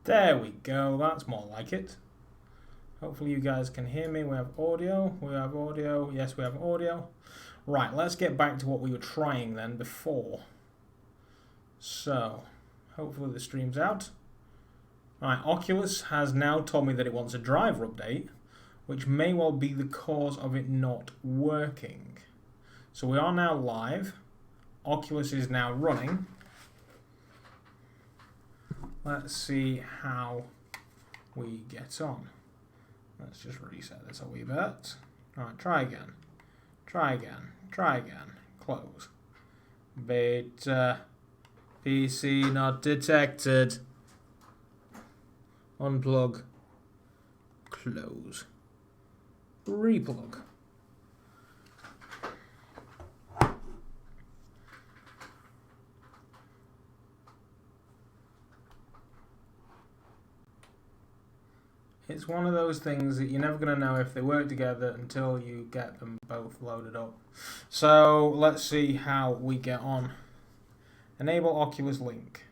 There we go, that's more like it. Hopefully you guys can hear me. We have audio, yes we have audio. Right, let's get back to what we were trying then before. So, hopefully the stream's out. Right, Oculus has now told me that it wants a driver update, which may well be the cause of it not working. So we are now live. Oculus is now running. Let's see how we get on. Let's just reset this a wee bit. Alright, try again. Try again. Try again. Close. Beta. PC not detected. Unplug. Close. Replug. It's one of those things that you're never going to know if they work together until you get them both loaded up. So let's see how we get on. Enable Oculus link.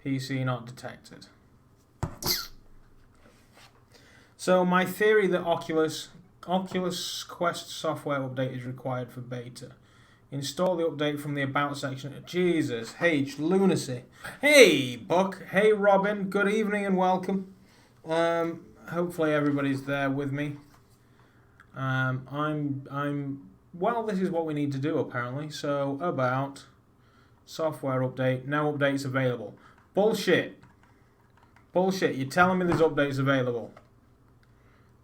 PC not detected. So my theory that Oculus Quest software update is required for beta. Install the update from the About section. Jesus, H, lunacy. Hey, Buck. Hey, Robin. Good evening and welcome. Hopefully everybody's there with me. Well, this is what we need to do apparently. So, About software update. No updates available. Bullshit. Bullshit. You're telling me there's updates available.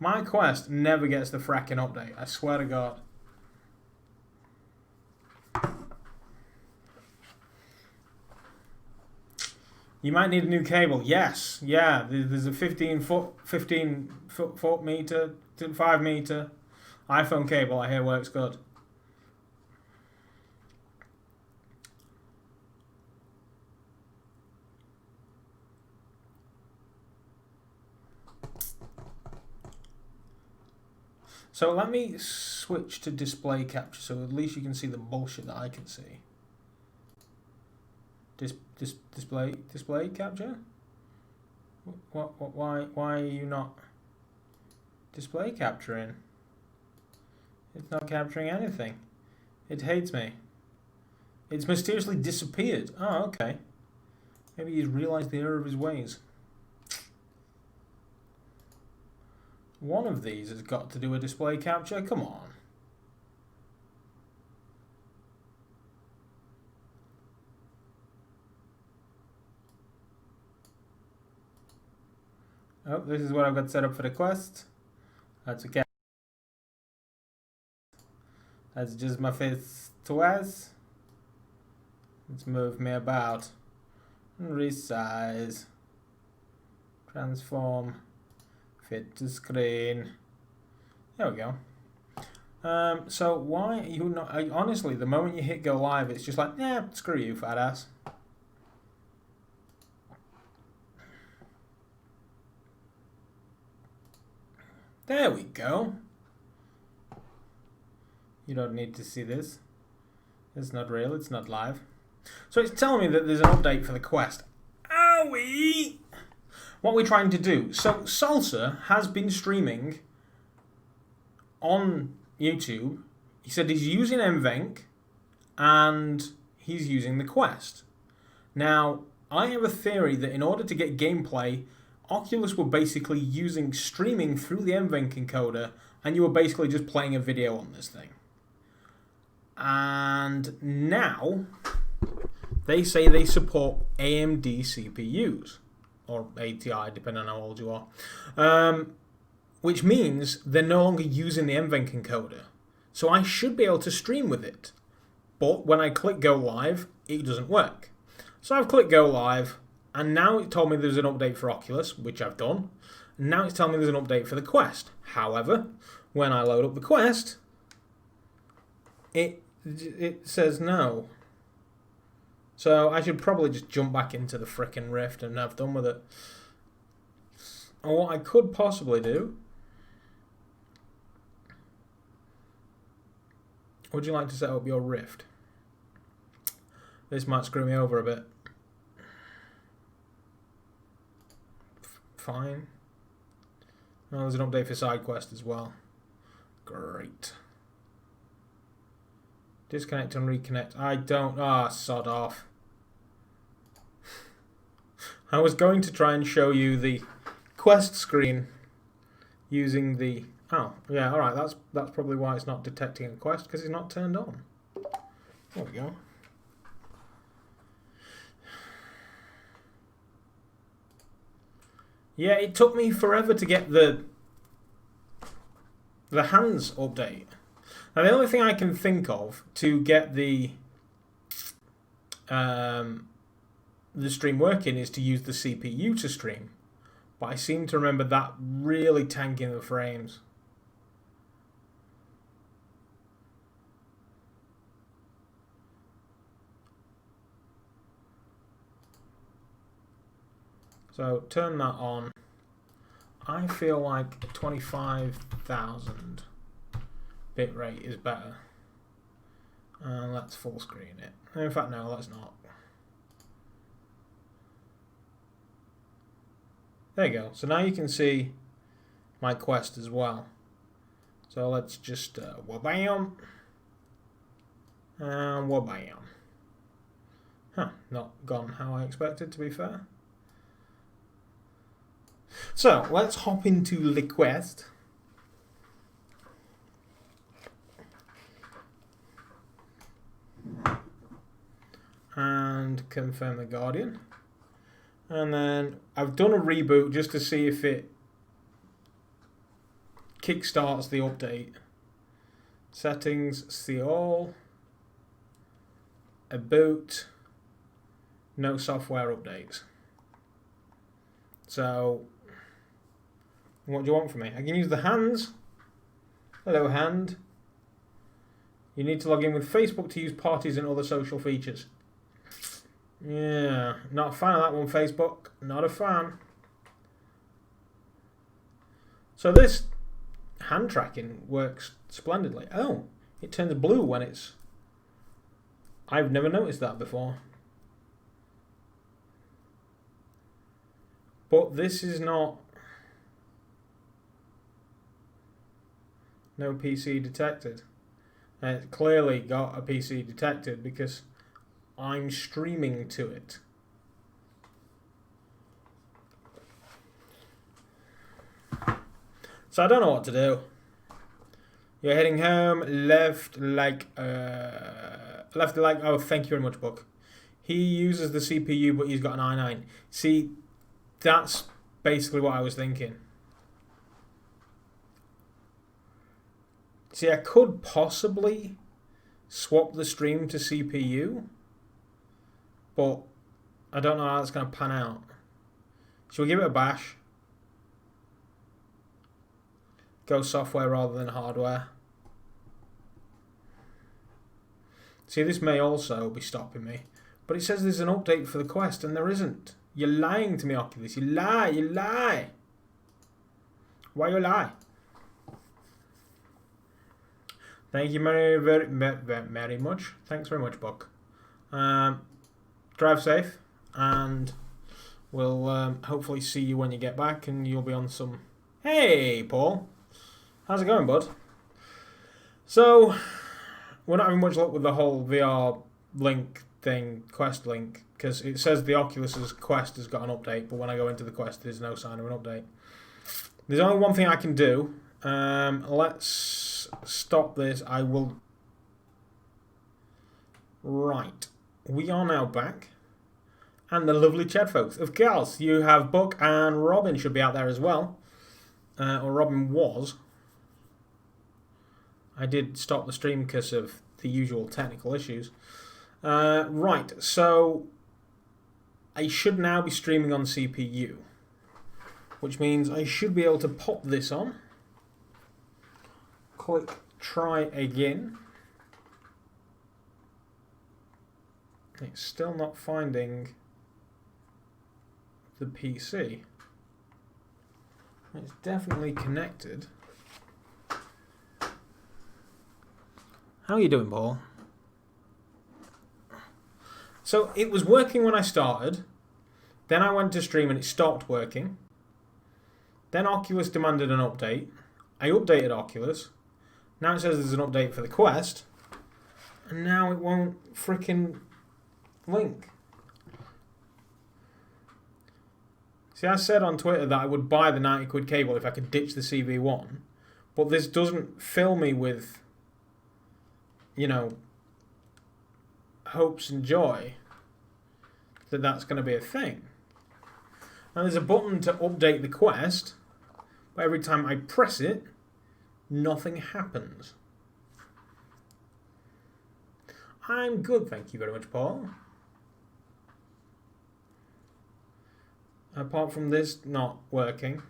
My Quest never gets the fracking update. I swear to God. You might need a new cable. Yes. Yeah. There's a 15 meter, 5 meter iPhone cable. I hear works good. So let me switch to display capture so at least you can see the bullshit that I can see. Display capture? Why are you not display capturing? It's not capturing anything. It hates me. It's mysteriously disappeared. Oh, okay. Maybe he's realized the error of his ways. One of these has got to do a display capture. Come on. Oh, this is what I've got set up for the Quest. That's okay. That's just my face twice. Let's move me about. Resize. Transform. Fit to screen. There we go. So why are you not... honestly, the moment you hit go live, it's just like, yeah, screw you, fat ass. There we go. You don't need to see this. It's not real, it's not live. So it's telling me that there's an update for the Quest. Owie! What we're trying to do. So Salsa has been streaming on YouTube. He said he's using MVenc and he's using the Quest. Now, I have a theory that in order to get gameplay, Oculus were basically using streaming through the MVenc encoder and you were basically just playing a video on this thing. And now they say they support AMD CPUs. Or ATI, depending on how old you are. Which means they're no longer using the MVenc encoder. So I should be able to stream with it. But when I click go live, it doesn't work. So I've clicked go live, and now it told me there's an update for Oculus, which I've done. And now it's telling me there's an update for the Quest. However, when I load up the Quest, it says no. So I should probably just jump back into the frickin' Rift and have done with it. Or what I could possibly do... Would you like to set up your Rift? This might screw me over a bit. fine. Oh, there's an update for side quest as well. Great. Disconnect and reconnect. I don't... Ah, sod off. I was going to try and show you the quest screen using the... Oh, yeah, alright, that's probably why it's not detecting a quest, because it's not turned on. There we go. Yeah, it took me forever to get the hands update. Now, the only thing I can think of to get the stream working is to use the CPU to stream. But I seem to remember that really tanking the frames. So turn that on. I feel like 25,000 bitrate is better. And let's full screen it. In fact, no, let's not. There you go. So now you can see my quest as well. So let's just wabam and wabam. Huh, not gone how I expected, to be fair. So let's hop into the quest. And confirm the Guardian. And then I've done a reboot just to see if it kickstarts the update. Settings, see all. A boot. No software updates. So, what do you want from me? I can use the hands. Hello, hand. You need to log in with Facebook to use parties and other social features. Yeah, not a fan of that one, Facebook. Not a fan. So this hand tracking works splendidly. Oh, it turns blue when it's... I've never noticed that before. But this is not... No PC detected. And it's clearly got a PC detected because I'm streaming to it. So I don't know what to do. You're heading home, left like, oh, thank you very much, Buck. He uses the CPU, but he's got an i9. See, that's basically what I was thinking. See, I could possibly swap the stream to CPU, but I don't know how it's going to pan out. Shall we give it a bash? Go software rather than hardware. See, this may also be stopping me, but it says there's an update for the quest, and there isn't. You're lying to me, Oculus. You lie, you lie. Why you lie? Thank you very much. Thanks very much, Buck. Drive safe, and we'll hopefully see you when you get back, and you'll be on some... Hey, Paul. How's it going, bud? So, we're not having much luck with the whole VR link thing, quest link, because it says the Oculus's quest has got an update, but when I go into the quest, there's no sign of an update. There's only one thing I can do. Let's stop this. I will... Right. We are now back. And the lovely chat folks. Of course, you have Buck and Robin should be out there as well. Or Robin was. I did stop the stream because of the usual technical issues. Right, so I should now be streaming on CPU, which means I should be able to pop this on. Click try again. It's still not finding the PC. It's definitely connected. How are you doing, Paul? So it was working when I started. Then I went to stream and it stopped working. Then Oculus demanded an update. I updated Oculus. Now it says there's an update for the Quest. And now it won't frickin' link. See, I said on Twitter that I would buy the 90 quid cable if I could ditch the CV1. But this doesn't fill me with, you know, hopes and joy that that's going to be a thing. Now there's a button to update the Quest, but every time I press it, nothing happens. I'm good, thank you very much, Paul. Apart from this not working.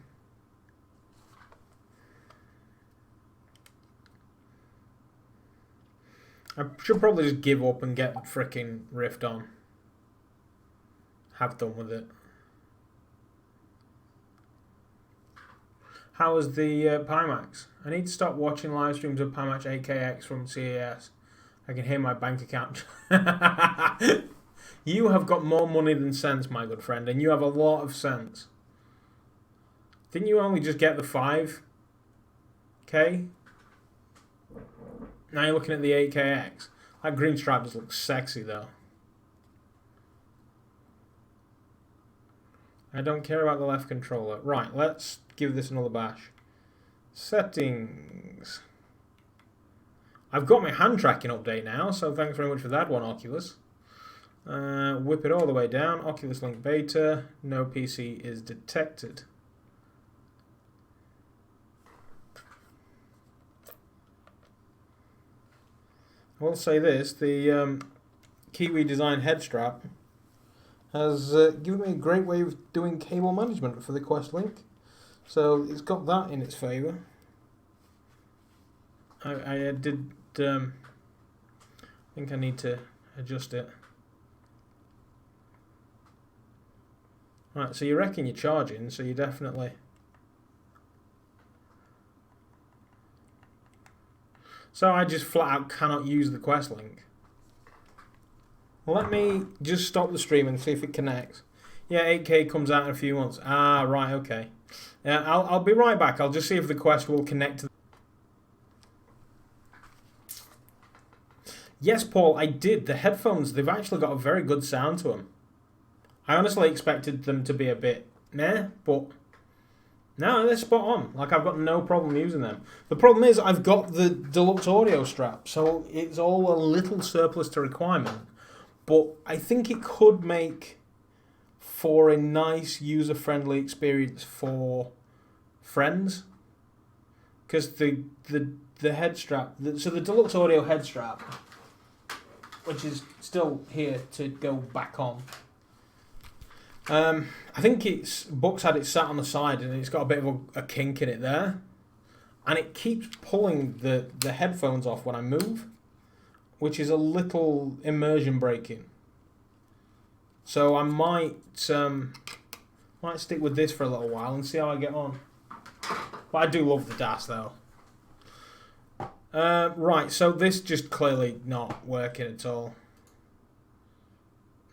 I should probably just give up and get frickin' Rift on. Have done with it. How is the Pimax? I need to stop watching live streams of Pimax 8KX from CES. I can hear my bank account. You have got more money than sense, my good friend, and you have a lot of sense. Didn't you only just get the 5K? Now you're looking at the 8KX. That green stripe just looks sexy, though. I don't care about the left controller. Right, let's give this another bash. Settings. I've got my hand tracking update now, so thanks very much for that one, Oculus. Whip it all the way down. Oculus Link Beta. No PC is detected. I will say this, the Kiwi Design head strap has given me a great way of doing cable management for the Quest Link. So it's got that in its favour. I did think I need to adjust it. Right, so you reckon you're charging, so you definitely... So I just flat out cannot use the Quest Link. Let me just stop the stream and see if it connects. Yeah, 8K comes out in a few months. Ah, right, okay. Yeah, I'll be right back. I'll just see if the Quest will connect to... Yes, Paul, I did. The headphones, they've actually got a very good sound to them. I honestly expected them to be a bit meh, but no, they're spot on. Like, I've got no problem using them. The problem is I've got the deluxe audio strap, so it's all a little surplus to requirement. But I think it could make for a nice user-friendly experience for friends. Because the head strap, so the deluxe audio head strap, which is still here to go back on. I think Buck's had it sat on the side and it's got a bit of a kink in it there. And it keeps pulling the headphones off when I move, which is a little immersion breaking. So I might stick with this for a little while and see how I get on. But I do love the DAS though. Right, so this just clearly not working at all.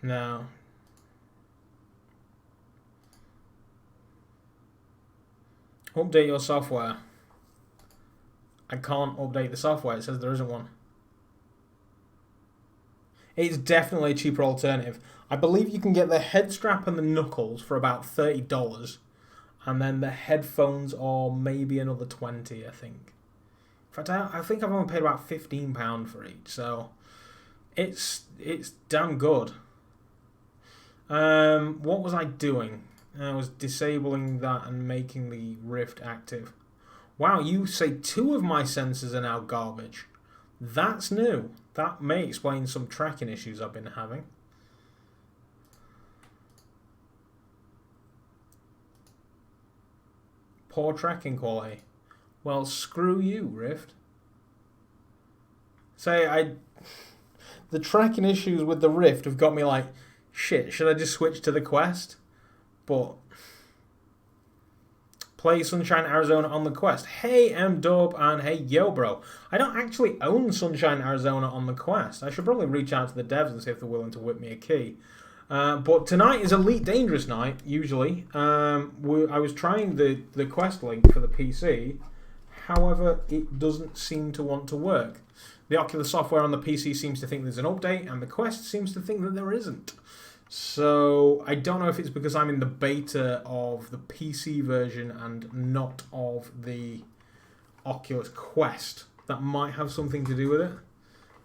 No. Update your software. I can't update the software. It says there isn't one. It's definitely a cheaper alternative. I believe you can get the head strap and the knuckles for about $30. And then the headphones are maybe another $20, I think. In fact, I think I've only paid about £15 for each. So it's damn good. What was I doing? I was disabling that and making the Rift active. Wow, you say 2 of my sensors are now garbage. That's new. That may explain some tracking issues I've been having. Poor tracking quality. Well, screw you, Rift. The tracking issues with the Rift have got me like, shit, should I just switch to the Quest? But play Sunshine Arizona on the Quest. Hey M-Dub and hey Yo Bro. I don't actually own Sunshine Arizona on the Quest. I should probably reach out to the devs and see if they're willing to whip me a key. But tonight is Elite Dangerous night, usually. I was trying the Quest link for the PC. However, it doesn't seem to want to work. The Oculus software on the PC seems to think there's an update, and the Quest seems to think that there isn't. So I don't know if it's because I'm in the beta of the PC version and not of the Oculus Quest. That might have something to do with it.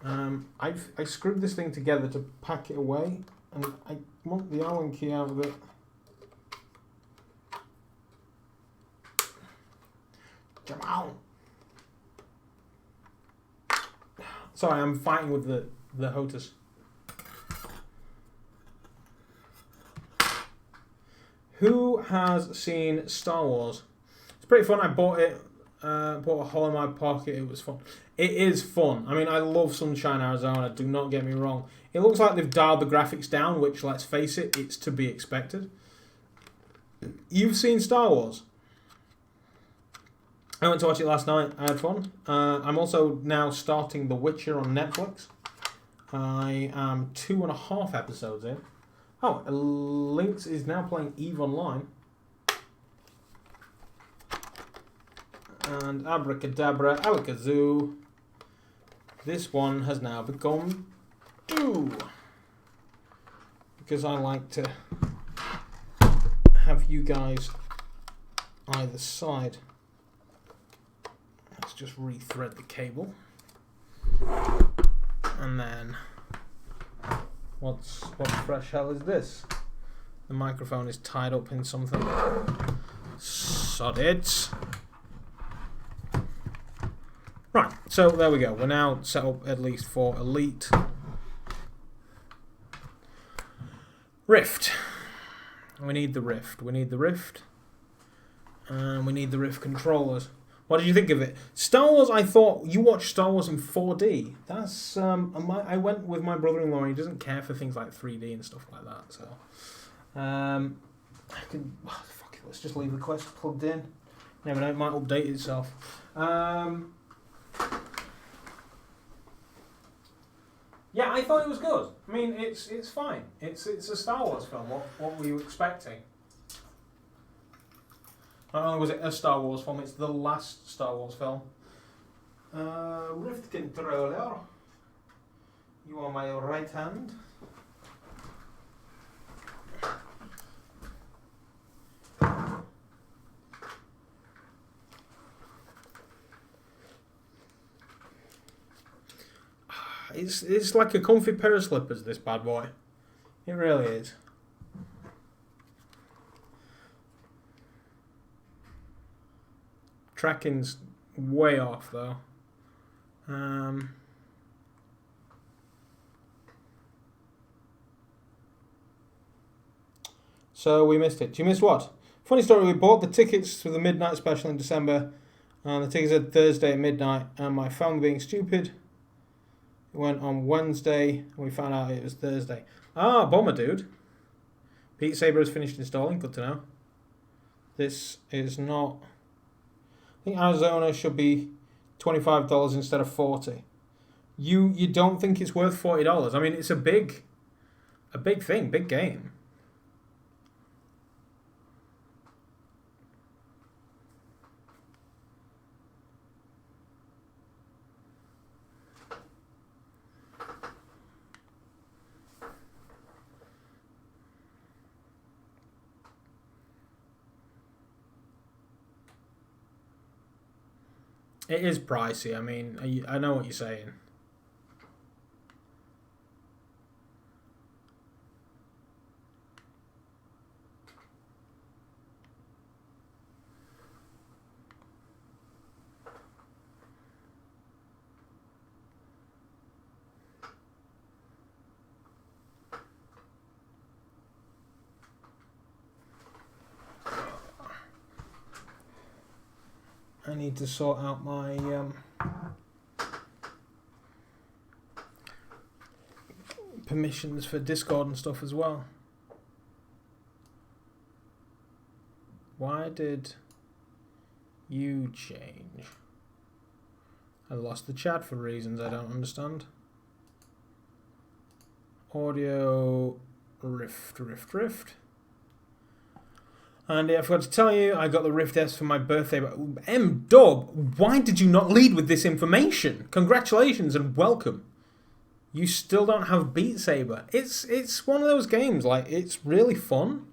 I screwed this thing together to pack it away, and I want the Allen key out of it. Jamal! Sorry, I'm fighting with the HOTAS. Who has seen Star Wars? It's pretty fun. I bought it. Bought a hole in my pocket. It was fun. It is fun. I mean, I love Sunshine, Arizona. Do not get me wrong. It looks like they've dialed the graphics down, which, let's face it, it's to be expected. You've seen Star Wars? I went to watch it last night. I had fun. I'm also now starting The Witcher on Netflix. I am 2.5 episodes in. Oh, Lynx is now playing EVE Online. And abracadabra, alakazoo. This one has now become 2. Because I like to have you guys either side. Let's just rethread the cable. And then... What fresh hell is this? The microphone is tied up in something. Sod it. Right, so there we go. We're now set up at least for Elite. Rift. We need the Rift. We need the Rift. And we need the Rift controllers. What did you think of it? Star Wars, I thought, you watched Star Wars in 4D. That's, I went with my brother-in-law, and he doesn't care for things like 3D and stuff like that, so. Fuck it, let's just leave the Quest plugged in. Never know, it might update itself. Yeah, I thought it was good. I mean, it's fine. It's a Star Wars film. What were you expecting? Not only was it a Star Wars film, it's the last Star Wars film. Rift controller. You are my right hand. It's like a comfy pair of slippers, this bad boy. It really is. Tracking's way off though. So we missed it. You missed what? Funny story, we bought the tickets for the midnight special in December, and the tickets are Thursday at midnight, and my phone being stupid, it went on Wednesday, and we found out it was Thursday. Ah, bomber dude. Beat Saber has finished installing, good to know. This is not... I think Arizona should be $25 instead of $40. You don't think it's worth $40? I mean, it's a big thing, big game. It is pricey. I mean, I know what you're saying. I need to sort out my permissions for Discord and stuff as well. Why did you change? I lost the chat for reasons I don't understand. Audio Rift. And I forgot to tell you, I got the Rift S for my birthday. But M-Dub, why did you not lead with this information? Congratulations and welcome. You still don't have Beat Saber. It's one of those games, like, it's really fun.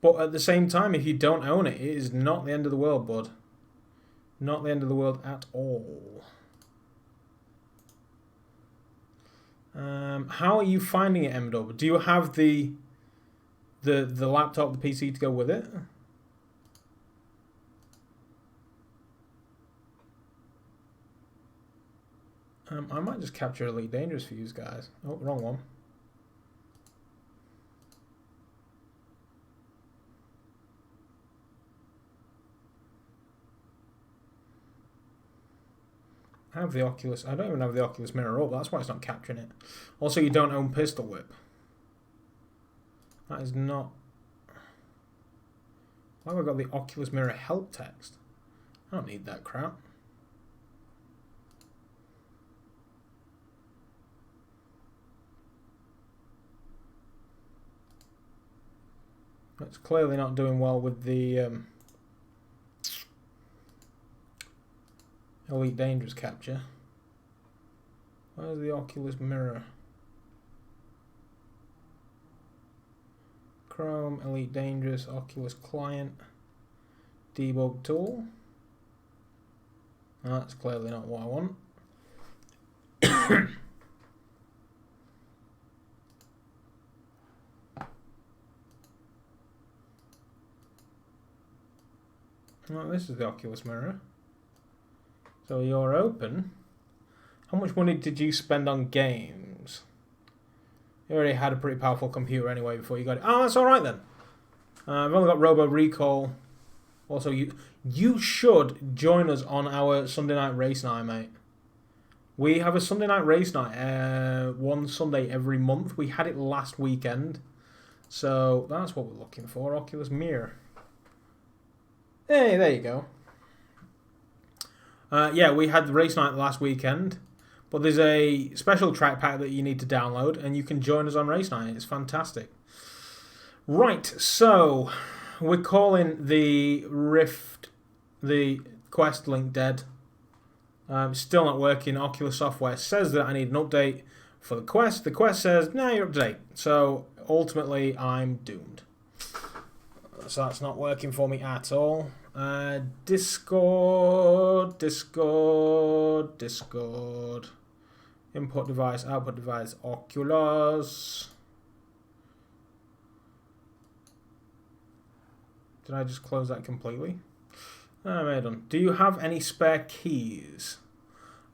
But at the same time, if you don't own it, it is not the end of the world, bud. Not the end of the world at all. How are you finding it, M-Dub? Do you have the laptop, the PC to go with it? I might just capture Elite Dangerous for you guys. Oh, wrong one. I have the Oculus. I don't even have the Oculus mirror up. That's why it's not capturing it. Also, you don't own Pistol Whip. That is not... Why have I got the Oculus mirror help text? I don't need that crap. It's clearly not doing well with the Elite Dangerous capture. Where's the Oculus mirror? Chrome, Elite Dangerous, Oculus Client, Debug Tool. That's clearly not what I want. Oh, this is the Oculus mirror. So you're open. How much money did you spend on games? You already had a pretty powerful computer anyway before you got it. Oh, that's alright then. I've only got Robo Recall. Also, you should join us on our Sunday night race night, mate. We have a Sunday night race night one Sunday every month. We had it last weekend. So that's what we're looking for. Oculus Mirror. Hey, there you go. Yeah, we had the race night last weekend, but there's a special track pack that you need to download, and you can join us on race night. It's fantastic. Right, so we're calling the Rift, the Quest link dead. Still not working. Oculus software says that I need an update for the Quest. The Quest says, no, you're up to date. So ultimately, I'm doomed. So that's not working for me at all. Discord. Input device, output device, Oculus. Did I just close that completely? I may have done. Do you have any spare keys?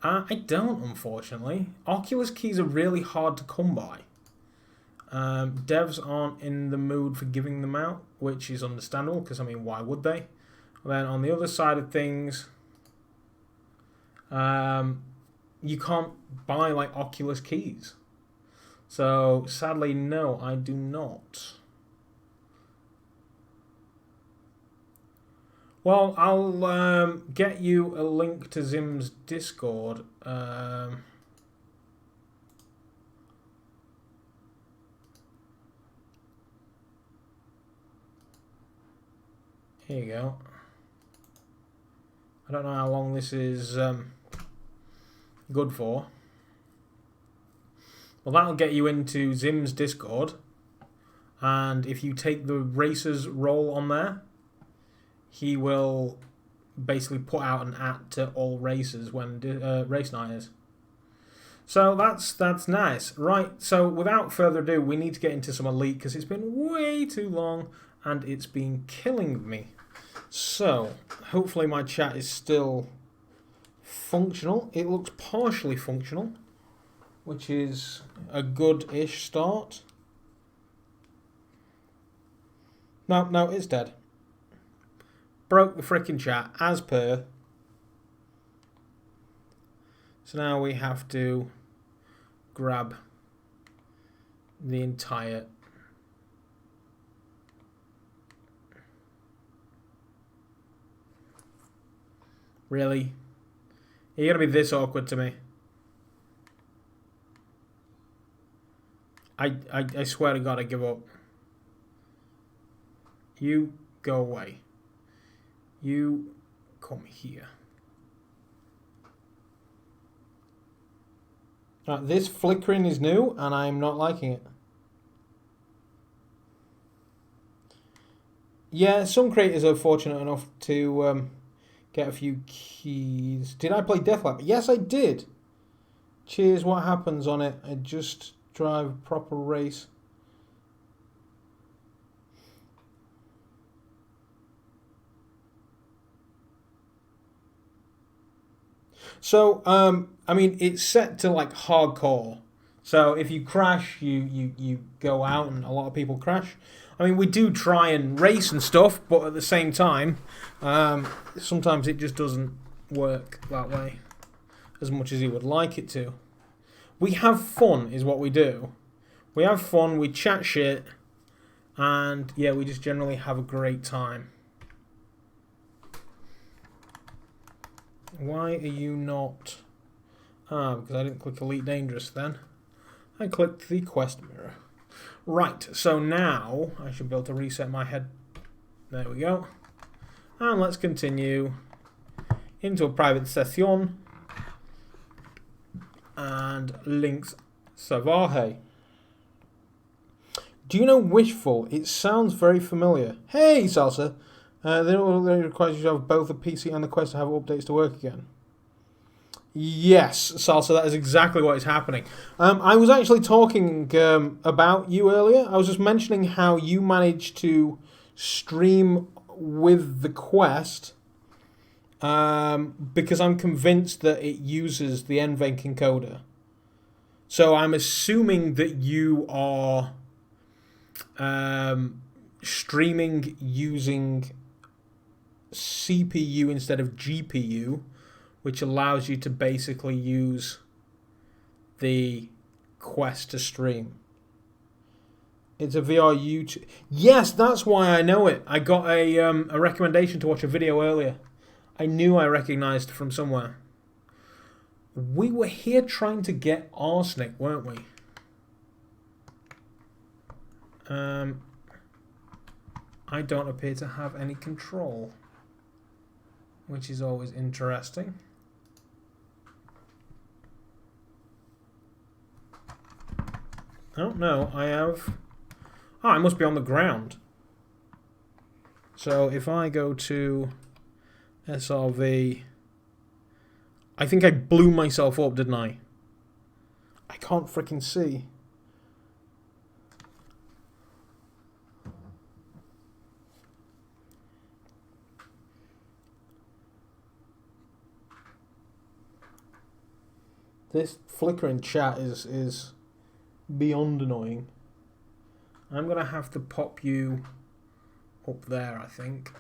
I don't, unfortunately. Oculus keys are really hard to come by. Devs aren't in the mood for giving them out, which is understandable, because, I mean, why would they? And then on the other side of things, you can't buy, like, Oculus keys. So, sadly, no, I do not. Well, I'll get you a link to Zim's Discord. Here you go. I don't know how long this is good for. Well, that'll get you into Zim's Discord. And if you take the racer's role on there, he will basically put out an ad to all racers when race night is. So that's nice. Right, so without further ado, we need to get into some Elite because it's been way too long and it's been killing me. So, hopefully my chat is still functional. It looks partially functional, which is a good-ish start. No, it's dead. Broke the frickin' chat, as per. So now we have to grab the entire... Really? You're going to be this awkward to me? I swear to God, I give up. You go away. You come here. Right, this flickering is new, and I'm not liking it. Yeah, some creators are fortunate enough to get a few keys. Did I play Deathlap? Yes, I did. Cheers, what happens on it? I just drive a proper race. So, I mean, it's set to like hardcore. So if you crash, you go out, and a lot of people crash. I mean, we do try and race and stuff, but at the same time, sometimes it just doesn't work that way as much as you would like it to. We have fun, is what we do. We have fun, we chat shit, and yeah, we just generally have a great time. Why are you not... because I didn't click Elite Dangerous then. I clicked the quest mirror. Right, so now I should be able to reset my head. There we go. And let's continue into a private session. And links Savaje. Do you know Wishful? It sounds very familiar. Hey, Salsa. They require you to have both the PC and the Quest to have updates to work again. Yes, Salsa, that is exactly what is happening. I was actually talking about you earlier. I was just mentioning how you managed to stream with the Quest because I'm convinced that it uses the NVENC encoder. So I'm assuming that you are streaming using CPU instead of GPU, which allows you to basically use the Quest to stream. It's a VR YouTube. Yes, that's why I know it. I got a recommendation to watch a video earlier. I knew I recognized from somewhere. We were here trying to get arsenic, weren't we? I don't appear to have any control, which is always interesting. Oh, no, I have... Oh, I must be on the ground. So if I go to SRV... I think I blew myself up, didn't I? I can't freaking see. This flickering chat is beyond annoying. I'm going to have to pop you up there, I think.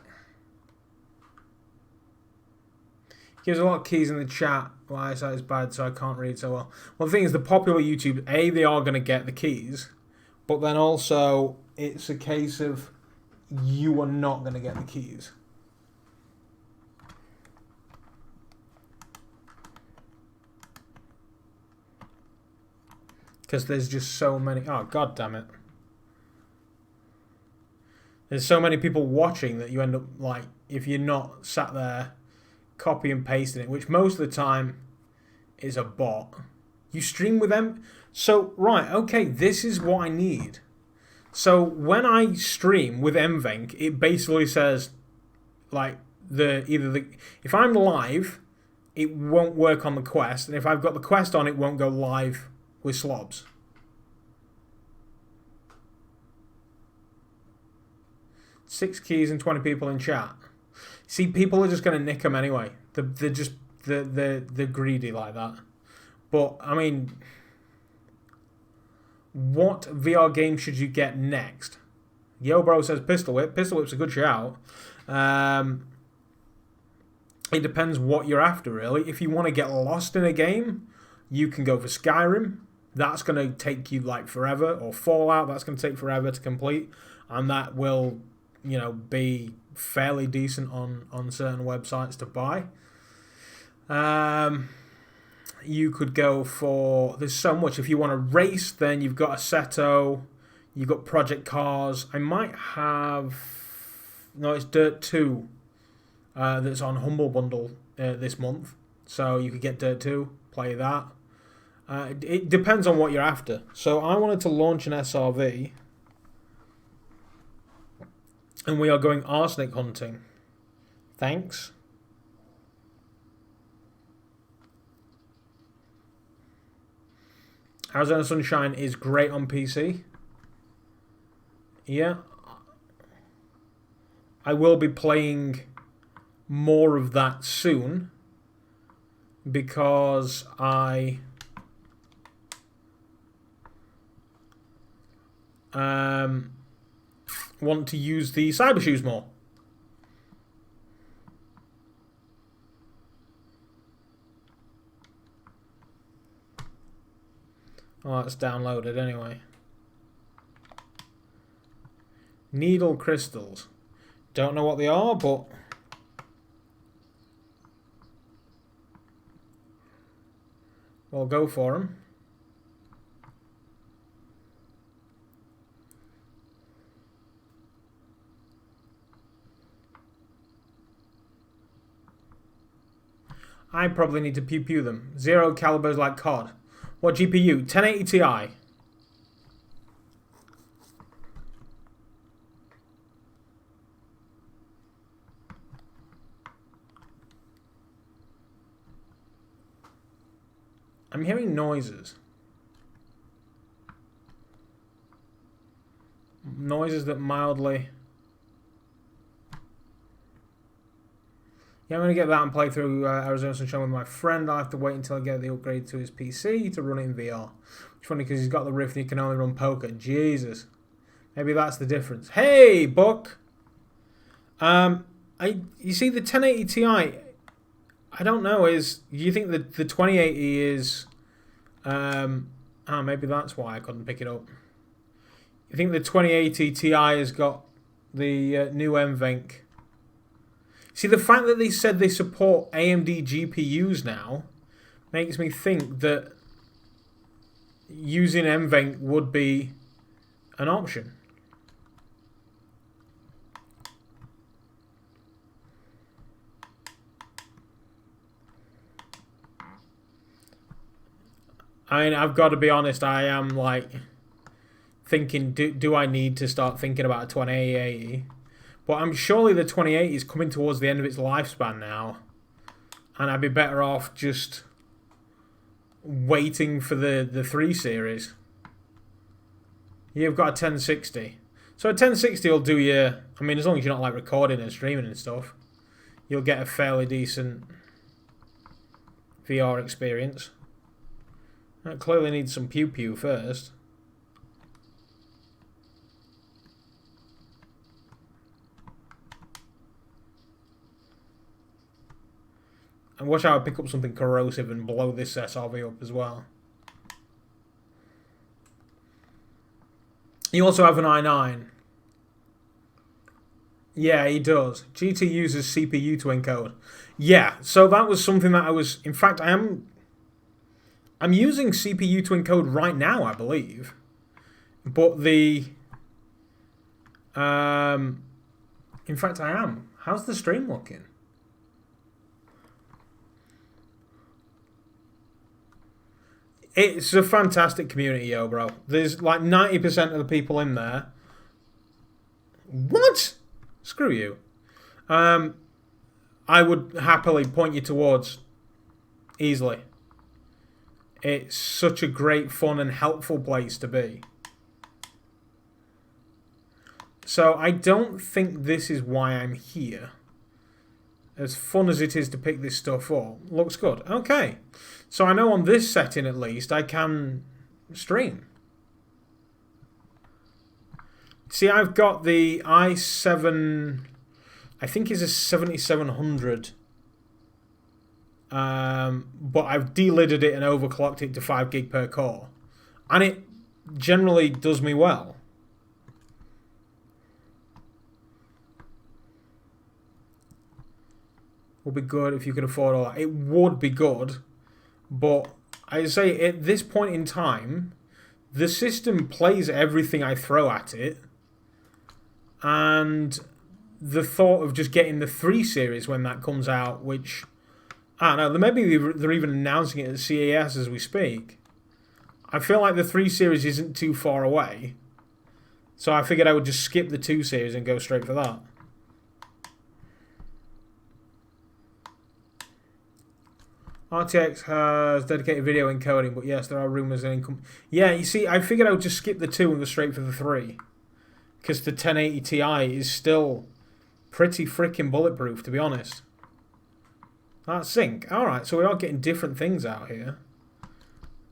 Gives a lot of keys in the chat. My eyesight is bad, so I can't read so well. Well, the thing is, the popular YouTube, A, they are going to get the keys, but then also it's a case of you are not going to get the keys. Because there's just so many... Oh, god damn it. There's so many people watching that you end up, like, if you're not sat there copy and pasting it, which most of the time is a bot. You stream with them. So, right, okay, this is what I need. So, when I stream with NVENC, it basically says, like, if I'm live, it won't work on the Quest, and if I've got the Quest on, it won't go live with slobs. Six keys and 20 people in chat. See, people are just going to nick them anyway. They're greedy like that. But, I mean, what VR game should you get next? Yo Bro says Pistol Whip. Pistol Whip's a good shout. It depends what you're after, really. If you want to get lost in a game, you can go for Skyrim. That's going to take you, like, forever. Or Fallout, that's going to take forever to complete. And that will, you know, be fairly decent on certain websites to buy. you could go for... There's so much. If you want to race, then you've got Assetto. You've got Project Cars. I might have... No, it's Dirt 2 that's on Humble Bundle this month. So you could get Dirt 2, play that. It depends on what you're after. So I wanted to launch an SRV. And we are going arsenic hunting. Thanks. Arizona Sunshine is great on PC. Yeah. I will be playing more of that soon. Because I... want to use the cyber shoes more. Oh, it's downloaded anyway. Needle crystals. Don't know what they are, but... we'll go for them. I probably need to pew-pew them. 0 calibers like COD. What GPU? 1080 Ti. I'm hearing noises. Noises that mildly... Yeah, I'm going to get that and play through Arizona Sunshine with my friend. I'll have to wait until I get the upgrade to his PC to run it in VR. It's funny because he's got the Rift and he can only run poker. Jesus. Maybe that's the difference. Hey, Buck! You see, the 1080 Ti, I don't know, do you think that the 2080 is... maybe that's why I couldn't pick it up. You think the 2080 Ti has got the new NVENC? See, the fact that they said they support AMD GPUs now makes me think that using NVENC would be an option. I mean, I've got to be honest, I am like thinking, do I need to start thinking about a 2080? But I'm surely the 2080 is coming towards the end of its lifespan now. And I'd be better off just waiting for the 3 series. You've got a 1060. So a 1060 will do you... I mean, as long as you're not like recording and streaming and stuff, you'll get a fairly decent VR experience. That clearly needs some pew-pew first. I wish I would pick up something corrosive and blow this SRV up as well. You also have an i9. Yeah, he does. GT uses CPU to encode. Yeah, so that was something that I was... In fact, I'm using CPU to encode right now, I believe. But the... in fact, I am. How's the stream looking? It's a fantastic community, yo, bro. There's like 90% of the people in there. What? Screw you. I would happily point you towards easily. It's such a great, fun, and helpful place to be. So I don't think this is why I'm here. As fun as it is to pick this stuff up, looks good. Okay. So I know on this setting at least I can stream. See, I've got the i7, I think it's a 7700. But I've delidded it and overclocked it to 5 gig per core. And it generally does me well. Would be good if you could afford all that. It would be good, But I say at this point in time, the system plays everything I throw at it, and the thought of just getting the 3 series when that comes out, which I don't know, maybe they're even announcing it at CES as we speak. I feel like the 3 series isn't too far away, so I figured I would just skip the 2 series and go straight for that. RTX has dedicated video encoding, but yes, there are rumours in income. Yeah, you see, I figured I would just skip the 2 and go straight for the 3. Because the 1080 Ti is still pretty freaking bulletproof, to be honest. That's sync. Alright, so we are getting different things out here.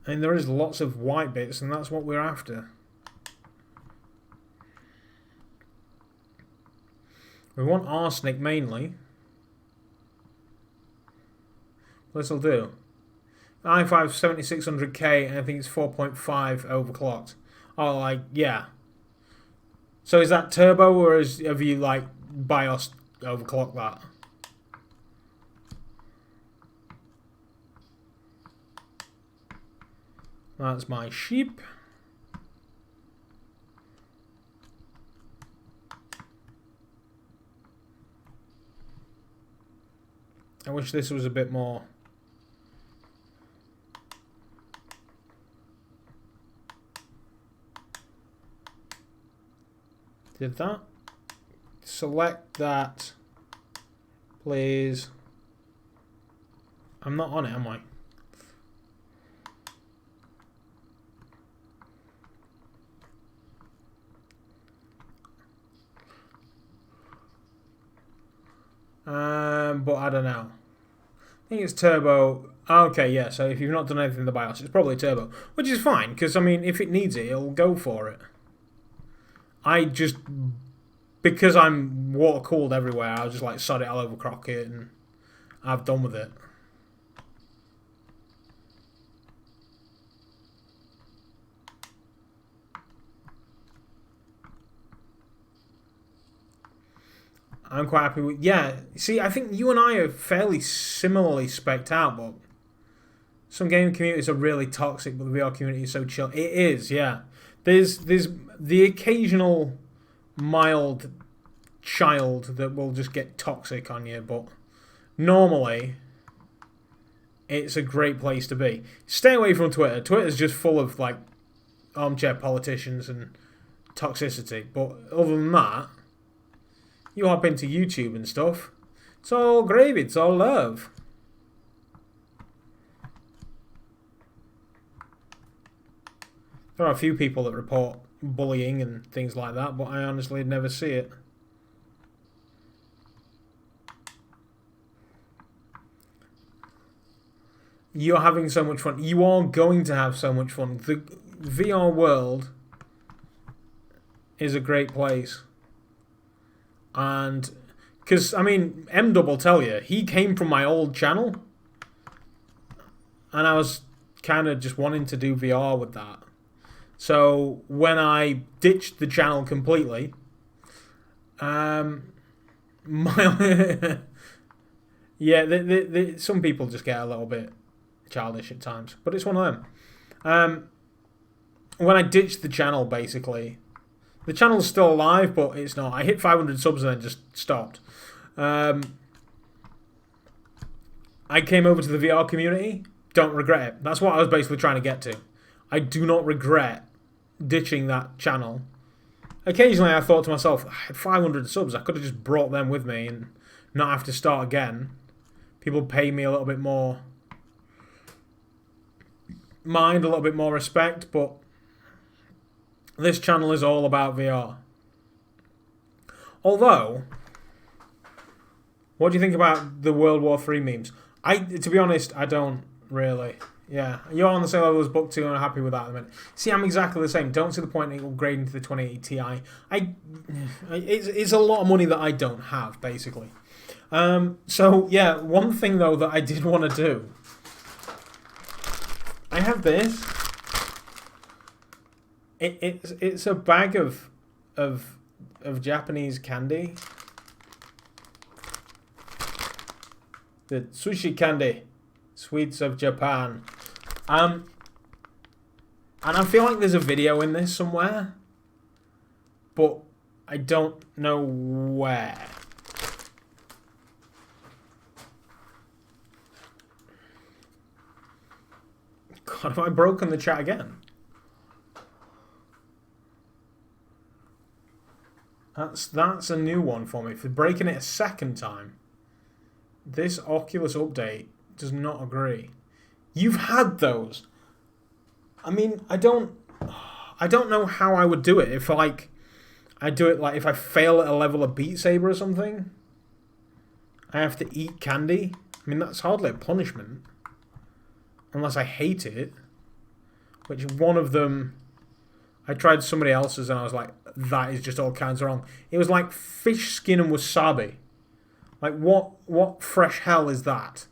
And there is lots of white bits, and that's what we're after. We want arsenic mainly. This will do. i5 7600K, and I think it's 4.5 overclocked. Oh, like, yeah. So is that turbo, or have you, like, BIOS overclocked that? That's my sheep. I wish this was a bit more. Did that? Select that, please. I'm not on it, am I? But I don't know. I think it's turbo. Okay, yeah, so if you've not done anything in the BIOS, it's probably turbo. Which is fine, because, I mean, if it needs it, it'll go for it. I just, because I'm water cooled everywhere, I'll just like sod it all over Crockett and I've done with it. I'm quite happy with, yeah, see, I think you and I are fairly similarly spec'd out, but some gaming communities are really toxic, but the VR community is so chill. It is, yeah. There's the occasional mild child that will just get toxic on you, but normally it's a great place to be. Stay away from Twitter. Twitter's just full of like armchair politicians and toxicity, but other than that, you hop into YouTube and stuff, it's all gravy, it's all love. There are a few people that report bullying and things like that, but I honestly never see it. You're having so much fun. You are going to have so much fun. The VR world is a great place. And, because, I mean, M-Dub will tell you, he came from my old channel. And I was kind of just wanting to do VR with that. So when I ditched the channel completely, yeah, some people just get a little bit childish at times, but it's one of them. When I ditched the channel, basically, the channel's still alive, but it's not. I hit 500 subs and then just stopped. I came over to the VR community. Don't regret it. That's what I was basically trying to get to. I do not regret ditching that channel. Occasionally I thought to myself, I had 500 subs, I could have just brought them with me and not have to start again. People pay me a little bit more mind, a little bit more respect, but this channel is all about VR. Although, what do you think about the World War III memes? To be honest, I don't really. Yeah, you're on the same level as Book 2 and I'm happy with that at the minute. See, I'm exactly the same. Don't see the point in upgrading to the 2080 Ti. It's a lot of money that I don't have, basically. So, yeah, one thing, though, that I did want to do. I have this. It's a bag of Japanese candy. The sushi candy. Sweets of Japan. And I feel like there's a video in this somewhere, but I don't know where. God, have I broken the chat again? That's a new one for me. For breaking it a second time. This Oculus update does not agree. You've had those. I mean, I don't know how I would do it. If like I do it like if I fail at a level of Beat Saber or something, I have to eat candy. I mean, that's hardly a punishment. Unless I hate it. Which one of them I tried somebody else's and I was like, that is just all kinds of wrong. It was like fish skin and wasabi. Like what fresh hell is that?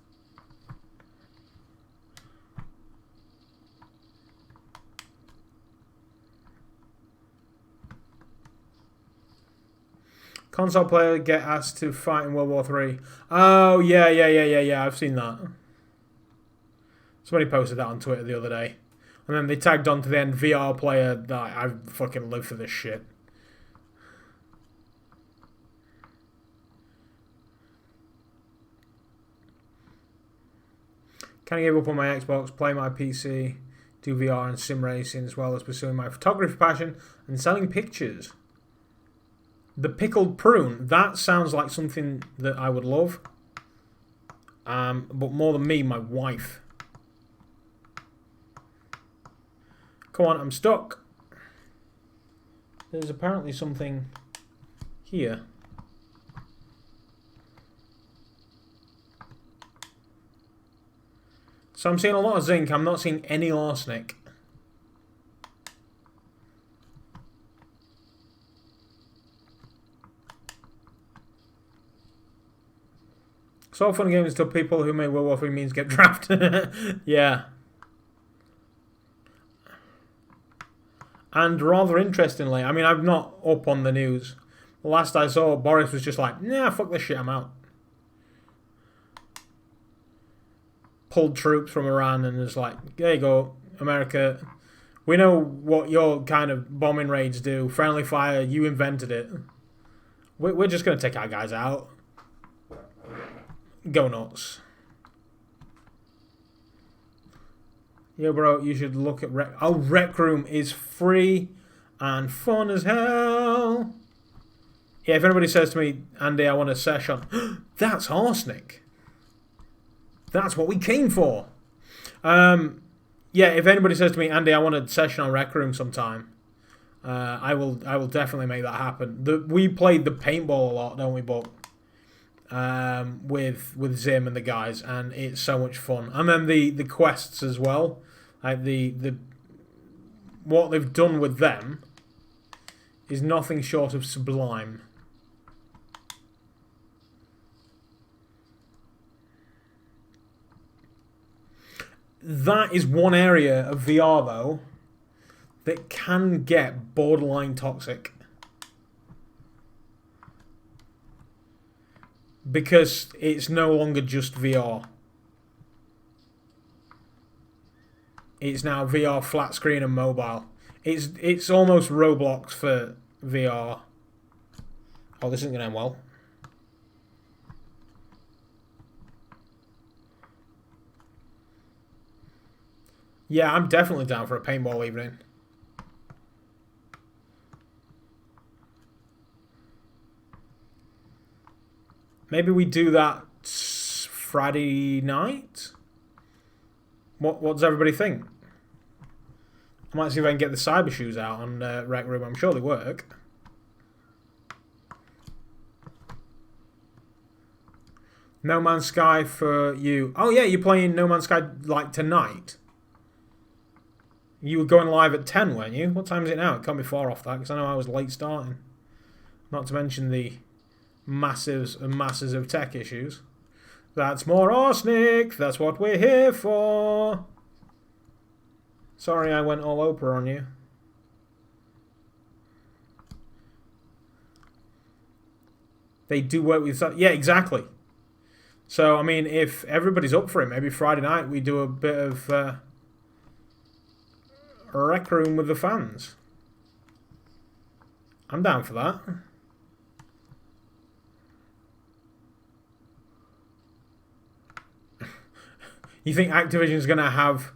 Console player get asked to fight in World War 3. Oh, yeah. I've seen that. Somebody posted that on Twitter the other day. And then they tagged on to the end VR player that I fucking live for this shit. Can I give up on my Xbox, play my PC, do VR and sim racing as well as pursuing my photography passion and selling pictures? The pickled prune, that sounds like something that I would love. But more than me, my wife. Come on, I'm stuck. There's apparently something here. So I'm seeing a lot of zinc. I'm not seeing any arsenic. So fun games till people who made World War 3 memes get drafted. Yeah. And rather interestingly, I mean, I'm not up on the news. The last I saw, Boris was just like, nah, fuck this shit, I'm out. Pulled troops from Iran and was like, there you go, America. We know what your kind of bombing raids do. Friendly fire, you invented it. We're just going to take our guys out. Go nuts. Yo, bro, you should look at Rec Room is free and fun as hell. Yeah, if anybody says to me, Andy, I want a session, that's arsenic. That's what we came for. Yeah, if anybody says to me, Andy, I want a session on Rec Room sometime, I will definitely make that happen. We played the paintball a lot, don't we, Buck? With Zim and the guys, and it's so much fun. And then the quests as well, like the what they've done with them is nothing short of sublime. That is one area of VR though that can get borderline toxic. Because it's no longer just VR. It's now VR flat screen and mobile. It's almost Roblox for VR. Oh, this isn't going to end well. Yeah, I'm definitely down for a paintball evening. Maybe we do that Friday night? What does everybody think? I might see if I can get the cyber shoes out on Rec Room. I'm sure they work. No Man's Sky for you. Oh yeah, you're playing No Man's Sky like tonight? You were going live at 10, weren't you? What time is it now? It can't be far off that, because I know I was late starting. Not to mention the masses and masses of tech issues. That's more arsenic. That's what we're here for. Sorry I went all Oprah on you. They do work with... Yeah, exactly. So, I mean, if everybody's up for it, maybe Friday night we do a bit of Rec Room with the fans. I'm down for that. You think Activision's going to have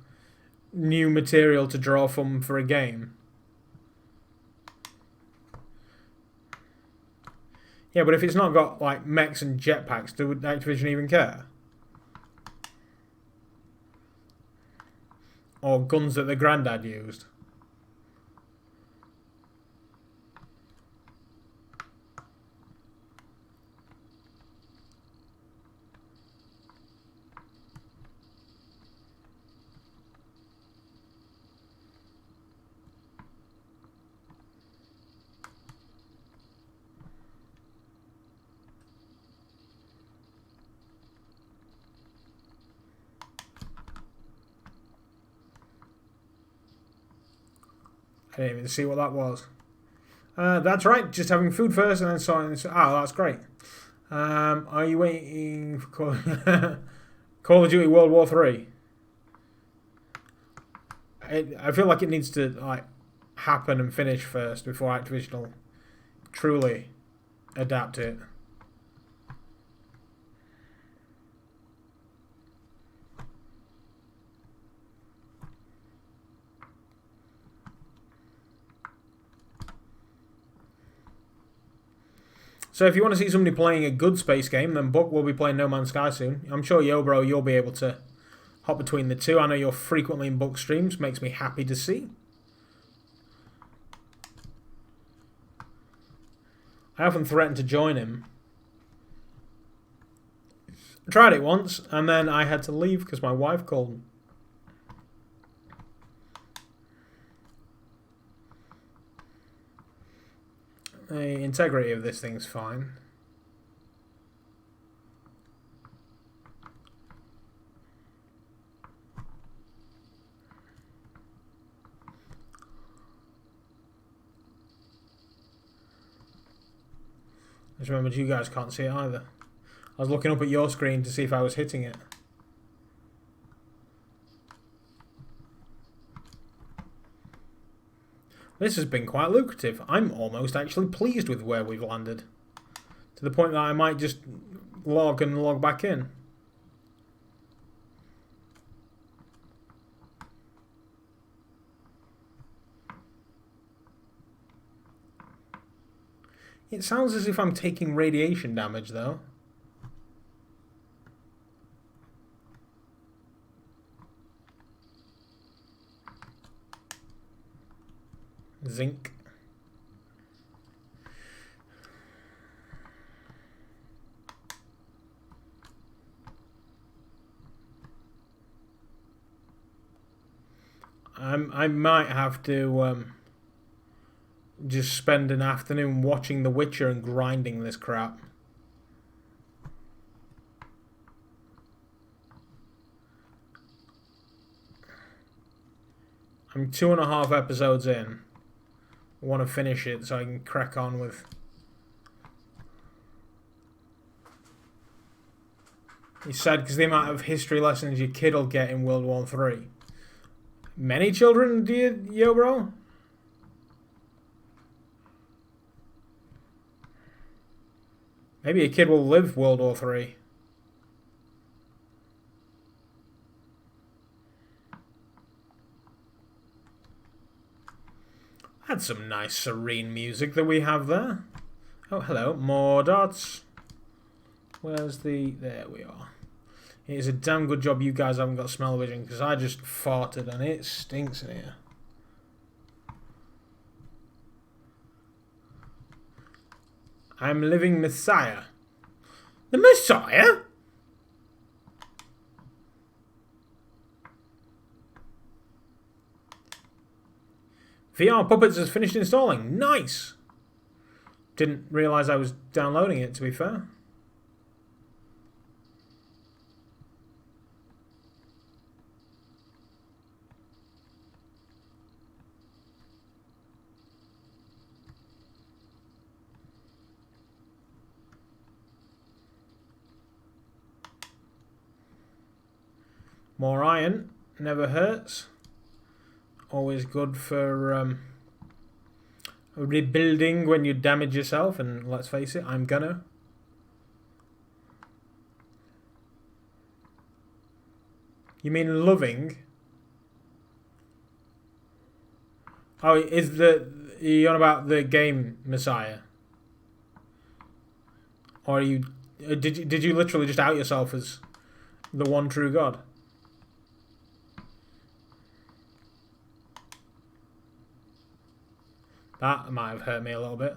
new material to draw from for a game? Yeah, but if it's not got like mechs and jetpacks, do Activision even care? Or guns that their granddad used? I didn't even see what that was. That's right, just having food first and then signing. Oh, that's great. Are you waiting for Call of Duty World War 3? I feel like it needs to like happen and finish first before Activision will truly adapt it. So if you want to see somebody playing a good space game, then Buck will be playing No Man's Sky soon. I'm sure Bro, you'll be able to hop between the two. I know you're frequently in Buck streams. Makes me happy to see. I often threaten to join him. I tried it once, and then I had to leave because my wife called. The integrity of this thing's fine. Just remembered you guys can't see it either. I was looking up at your screen to see if I was hitting it. This has been quite lucrative. I'm almost actually pleased with where we've landed. To the point that I might just log and log back in. It sounds as if I'm taking radiation damage, though. Zinc. I might have to just spend an afternoon watching The Witcher and grinding this crap. I'm 2.5 episodes in. I want to finish it so I can crack on with... It's sad because the amount of history lessons your kid will get in World War 3. Many children, do you, yo bro? Maybe a kid will live World War 3. That's some nice serene music that we have there. Oh, hello. More dots. Where's the... There we are. It is a damn good job you guys haven't got smell-o-vision because I just farted and it stinks in here. I'm living Messiah. The Messiah? VR Puppets has finished installing. Nice! Didn't realise I was downloading it, to be fair. More iron never hurts. Always good for rebuilding when you damage yourself, and let's face it, I'm gonna. You mean loving? Oh, are you on about the game Messiah? Or are you did you literally just out yourself as the one true God? That might have hurt me a little bit.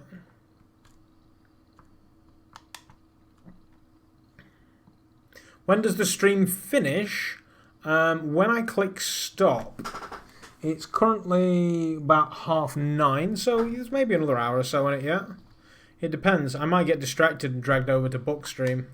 When does the stream finish? When I click stop, it's currently about 9:30, so there's maybe another hour or so in it yet. It depends. I might get distracted and dragged over to Bookstream.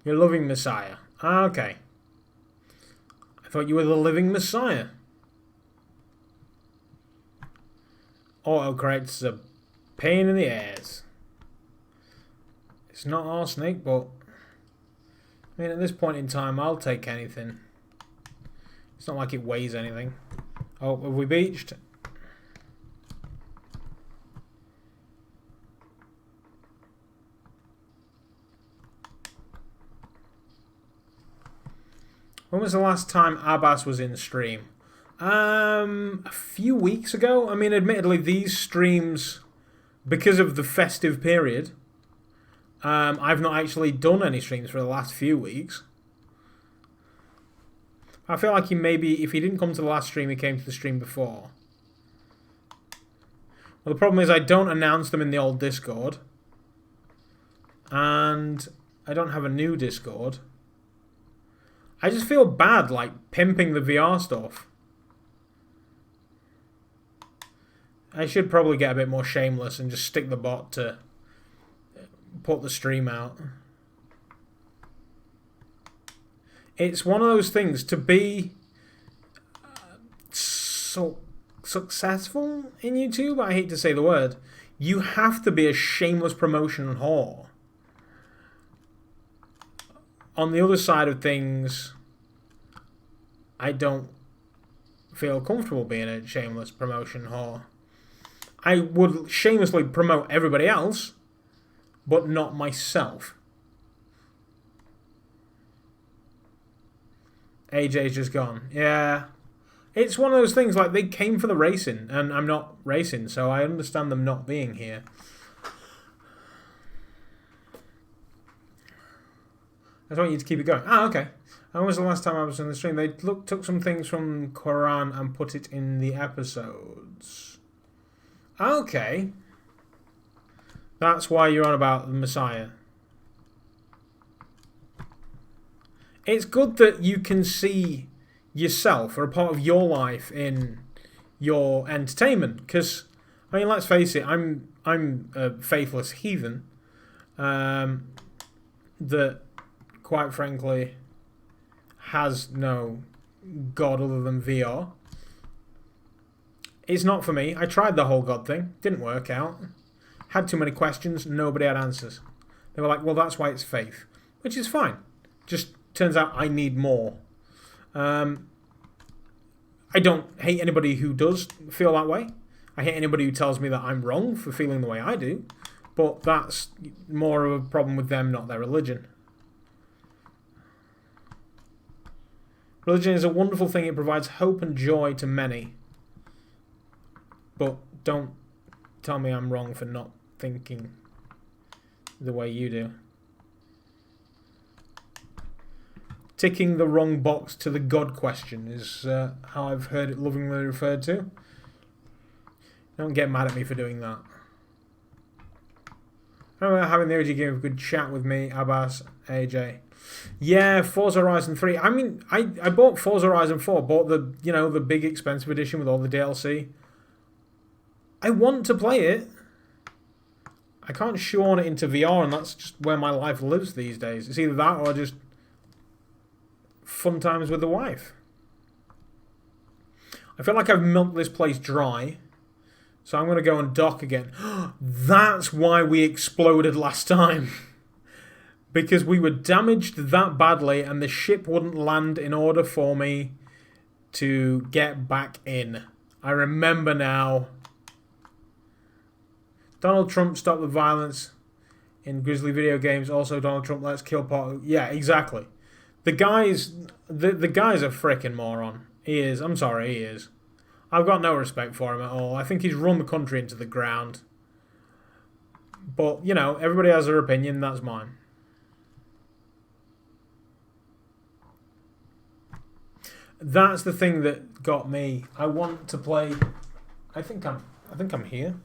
You're loving Messiah. Ah, okay. I thought you were the living Messiah. Autocorrect's a pain in the ass. It's not arsenic, but I mean, at this point in time, I'll take anything. It's not like it weighs anything. Oh, have we beached? When was the last time Abbas was in stream? A few weeks ago. I mean, admittedly, these streams, because of the festive period, I've not actually done any streams for the last few weeks. I feel like if he didn't come to the last stream, he came to the stream before. Well, the problem is I don't announce them in the old Discord. And I don't have a new Discord. I just feel bad, like, pimping the VR stuff. I should probably get a bit more shameless and just stick the bot to put the stream out. It's one of those things, to be so successful in YouTube, I hate to say the word, you have to be a shameless promotion whore. On the other side of things, I don't feel comfortable being a shameless promotion whore. I would shamelessly promote everybody else, but not myself. AJ's just gone. Yeah. It's one of those things, like, they came for the racing, and I'm not racing, so I understand them not being here. I just want you to keep it going. Ah, okay. And when was the last time I was on the stream? They took some things from Quran and put it in the episodes. Okay. That's why you're on about the Messiah. It's good that you can see yourself or a part of your life in your entertainment. Because, I mean, let's face it, I'm a faithless heathen. That, quite frankly, has no God other than VR. It's not for me. I tried the whole God thing. Didn't work out. Had too many questions. Nobody had answers. They were like, well, that's why it's faith. Which is fine. Just turns out I need more. I don't hate anybody who does feel that way. I hate anybody who tells me that I'm wrong for feeling the way I do. But that's more of a problem with them, not their religion. Religion is a wonderful thing. It provides hope and joy to many. But don't tell me I'm wrong for not thinking the way you do. Ticking the wrong box to the God question is how I've heard it lovingly referred to. Don't get mad at me for doing that. I remember having the OG game of a good chat with me, Abbas, AJ. Yeah, Forza Horizon 3. I mean, I bought Forza Horizon 4, bought the, you know, the big expensive edition with all the DLC. I want to play it. I can't shoehorn it into VR, and that's just where my life lives these days. It's either that or just fun times with the wife. I feel like I've milked this place dry. So I'm going to go and dock again. That's why we exploded last time. Because we were damaged that badly and the ship wouldn't land in order for me to get back in. I remember now. Donald Trump stopped the violence in Grizzly video games. Also, Donald Trump let's kill part. Yeah, exactly. The guy's a freaking moron. He is. I'm sorry, he is. I've got no respect for him at all. I think he's run the country into the ground. But, you know, everybody has their opinion. That's mine. That's the thing that got me. I want to play. I think I'm here.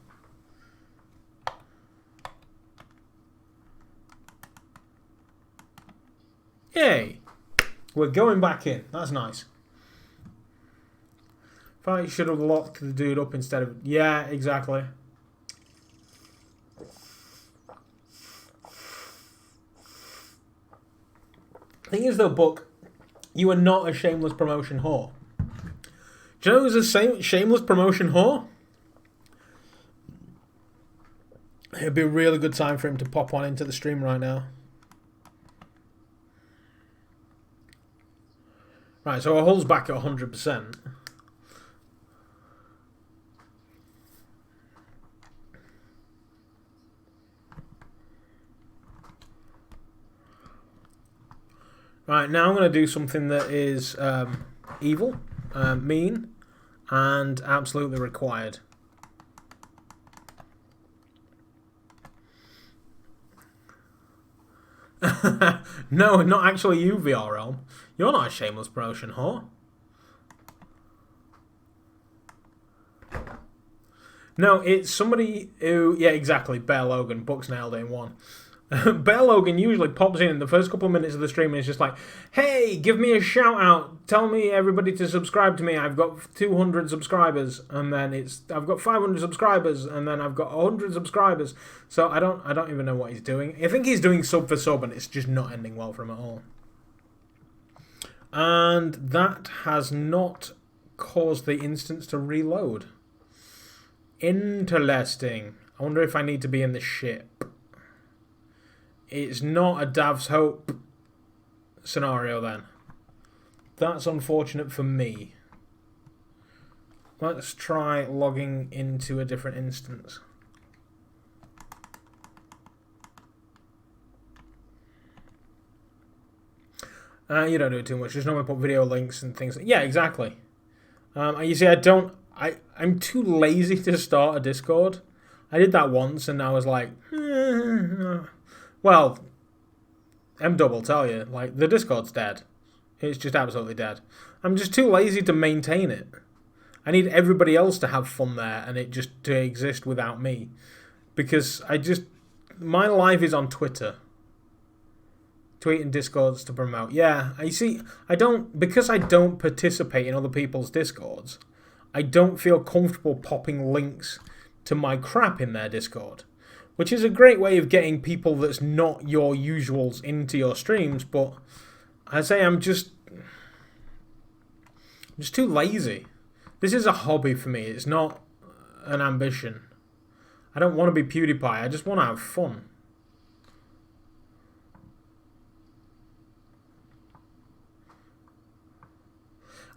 Yay! We're going back in. That's nice. Probably should have locked the dude up instead of... Yeah, exactly. Thing is, though, Buck, you are not a shameless promotion whore. Do you know who's a shameless promotion whore? It'd be a really good time for him to pop one into the stream right now. Right, so our hull's back at 100%. Right, now I'm going to do something that is evil, mean, and absolutely required. No, not actually you, VRL. You're not a shameless promotion whore. No, it's somebody who... Yeah, exactly. Bear Logan. Buck's nailed it in one. Bear Logan usually pops in the first couple of minutes of the stream and is just like, hey, give me a shout out. Tell me everybody to subscribe to me. I've got 200 subscribers. And then I've got 500 subscribers. And then I've got 100 subscribers. So I don't even know what he's doing. I think he's doing sub for sub and it's just not ending well for him at all. And that has not caused the instance to reload. Interesting. I wonder if I need to be in the ship. It's not a Dav's Hope scenario then. That's unfortunate for me. Let's try logging into a different instance. You don't do it too much. Just normally put video links and things. Yeah, exactly. You see, I'm too lazy to start a Discord. I did that once and I was like... Well, M-Dub will tell you, like, the Discord's dead. It's just absolutely dead. I'm just too lazy to maintain it. I need everybody else to have fun there and it just to exist without me. Because my life is on Twitter. Tweeting Discords to promote. Yeah, you see, because I don't participate in other people's Discords, I don't feel comfortable popping links to my crap in their Discord. Which is a great way of getting people that's not your usuals into your streams, but I say I'm just too lazy. This is a hobby for me. It's not an ambition. I don't want to be PewDiePie. I just want to have fun.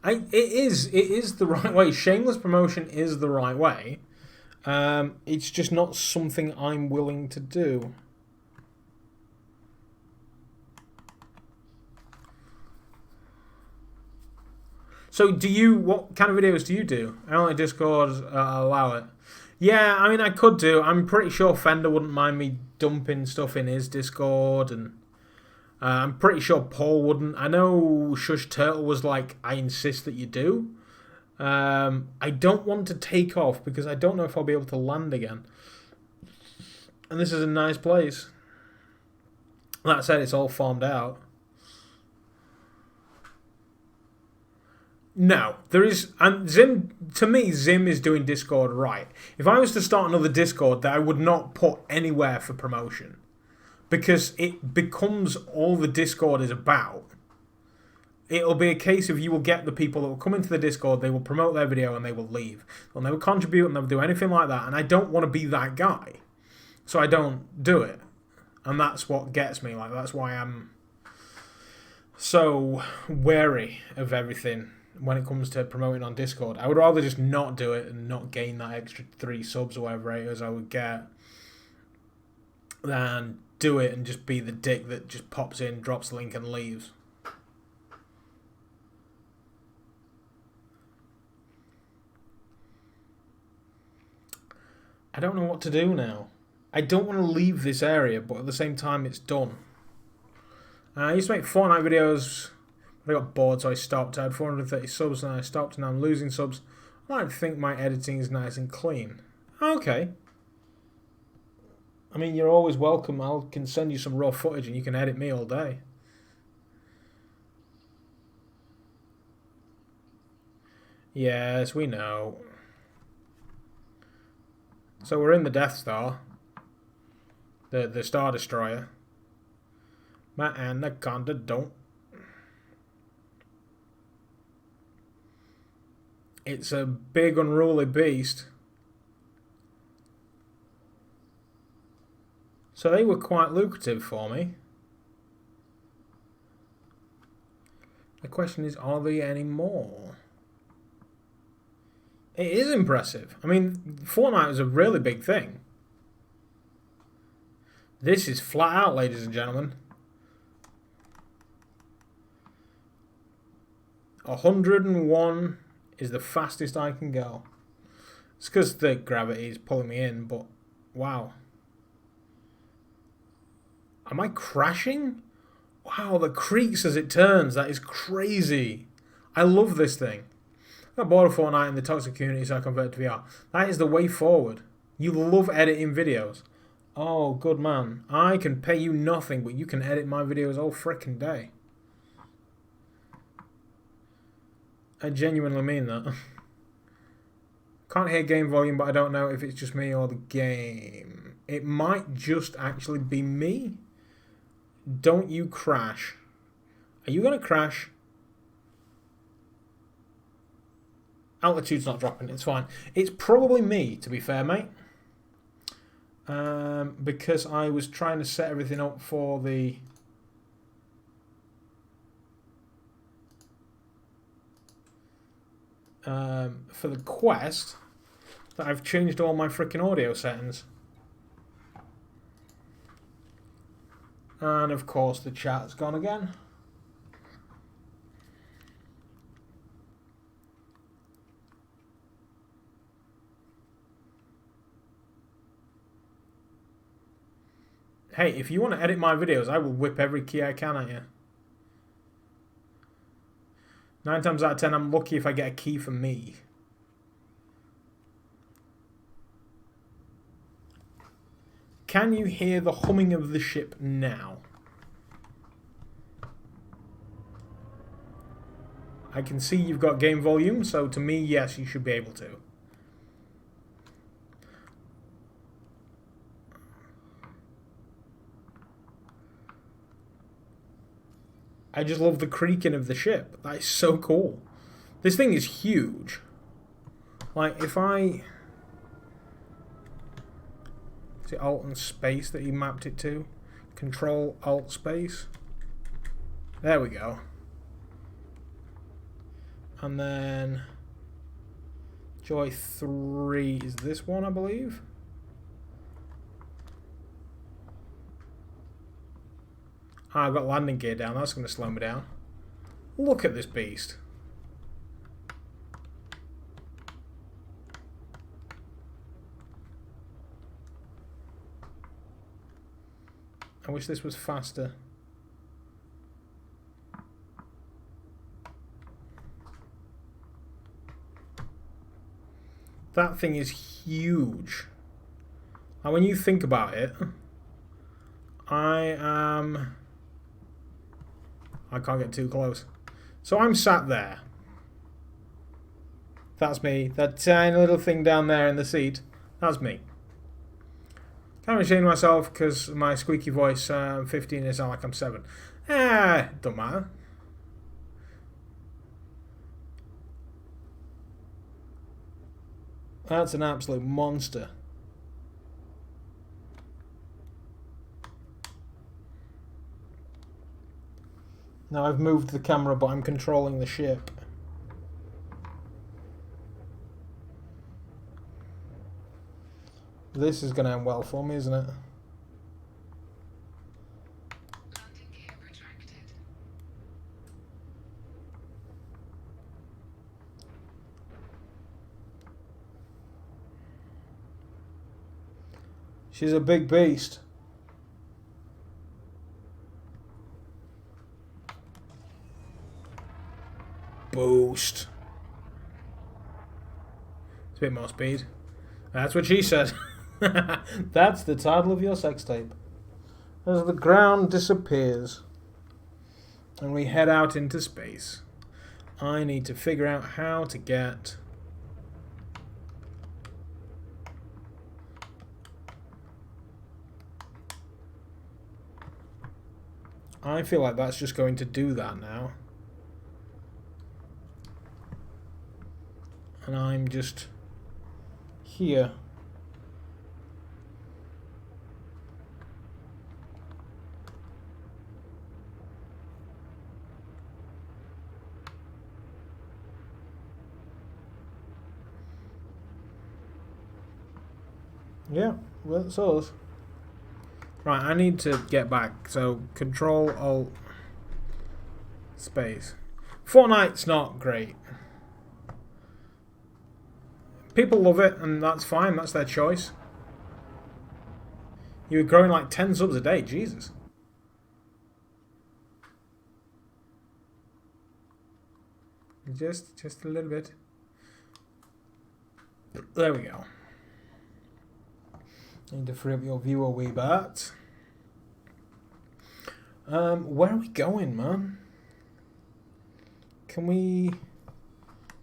It is the right way. Shameless promotion is the right way. It's just not something I'm willing to do. So what kind of videos do you do? I only Discord allow it. Yeah, I mean, I could do. I'm pretty sure Fender wouldn't mind me dumping stuff in his Discord, and I'm pretty sure Paul wouldn't. I know Shush Turtle was like, I insist that you do. I don't want to take off because I don't know if I'll be able to land again. And this is a nice place. That said, it's all farmed out. No, there is... And Zim, to me, Zim is doing Discord right. If I was to start another Discord that I would not put anywhere for promotion, because it becomes all the Discord is about. It'll be a case of you will get the people that will come into the Discord, they will promote their video and they will leave. They'll never contribute and never do anything like that. And I don't want to be that guy. So I don't do it. And that's what gets me. Like, that's why I'm so wary of everything when it comes to promoting on Discord. I would rather just not do it and not gain that extra 3 subs or whatever it is I would get than do it and just be the dick that just pops in, drops the link and leaves. I don't know what to do now. I don't want to leave this area, but at the same time, it's done. I used to make Fortnite videos, but I got bored, so I stopped. I had 430 subs, and I stopped, and now I'm losing subs. I like to think my editing is nice and clean. Okay. I mean, you're always welcome. I can send you some raw footage, and you can edit me all day. Yes, we know. So we're in the Death Star, the Star Destroyer. My anaconda don't. It's a big unruly beast. So they were quite lucrative for me. The question is, are they any more? It is impressive. I mean, Fortnite was a really big thing. This is flat out, ladies and gentlemen. 101 is the fastest I can go. It's because the gravity is pulling me in, but wow. Am I crashing? Wow, the creaks as it turns. That is crazy. I love this thing. I got bored of Fortnite in the toxic community, so I converted to VR. That is the way forward. You love editing videos. Oh, good man. I can pay you nothing, but you can edit my videos all frickin' day. I genuinely mean that. Can't hear game volume, but I don't know if it's just me or the game. It might just actually be me. Don't you crash. Are you going to crash? Altitude's not dropping, it's fine. It's probably me, to be fair, mate. Because I was trying to set everything up for the... for the quest, that I've changed all my freaking audio settings. And of course the chat's gone again. Hey, if you want to edit my videos, I will whip every key I can at you. 9 times out of 10, I'm lucky if I get a key from me. Can you hear the humming of the ship now? I can see you've got game volume, so to me, yes, you should be able to. I just love the creaking of the ship. That is so cool. This thing is huge. Like, if I... Is it Alt and Space that he mapped it to? Control, Alt, Space. There we go. And then... Joy 3 is this one, I believe. I've got landing gear down. That's going to slow me down. Look at this beast. I wish this was faster. That thing is huge. And when you think about it, I can't get too close. So I'm sat there. That's me. That tiny little thing down there in the seat. That's me. Can't shame myself because my squeaky voice, 15 is sound like I'm 7. Don't matter. That's an absolute monster. Now I've moved the camera, but I'm controlling the ship. This is going to end well for me, isn't it? Landing gear retracted. She's a big beast. Boost. It's a bit more speed. That's what she said. That's the title of your sex tape. As the ground disappears and we head out into space, I need to figure out how to get I feel like that's just going to do that now. And I'm just here. Yeah, well, that's us. Right, I need to get back. So, Control Alt Space. Fortnite's not great. People love it, and that's fine. That's their choice. You were growing like 10 subs a day. Jesus. Just a little bit. There we go. Need to free up your view a wee bit. Where are we going, man? Can we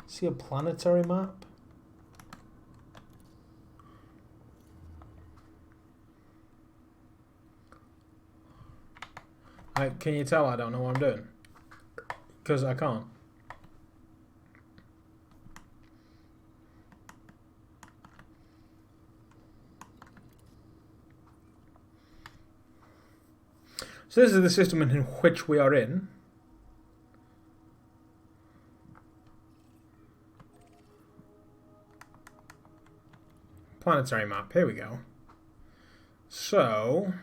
see a planetary map? Can you tell I don't know what I'm doing? Because I can't. So this is the system in which we are in. Planetary map, here we go. So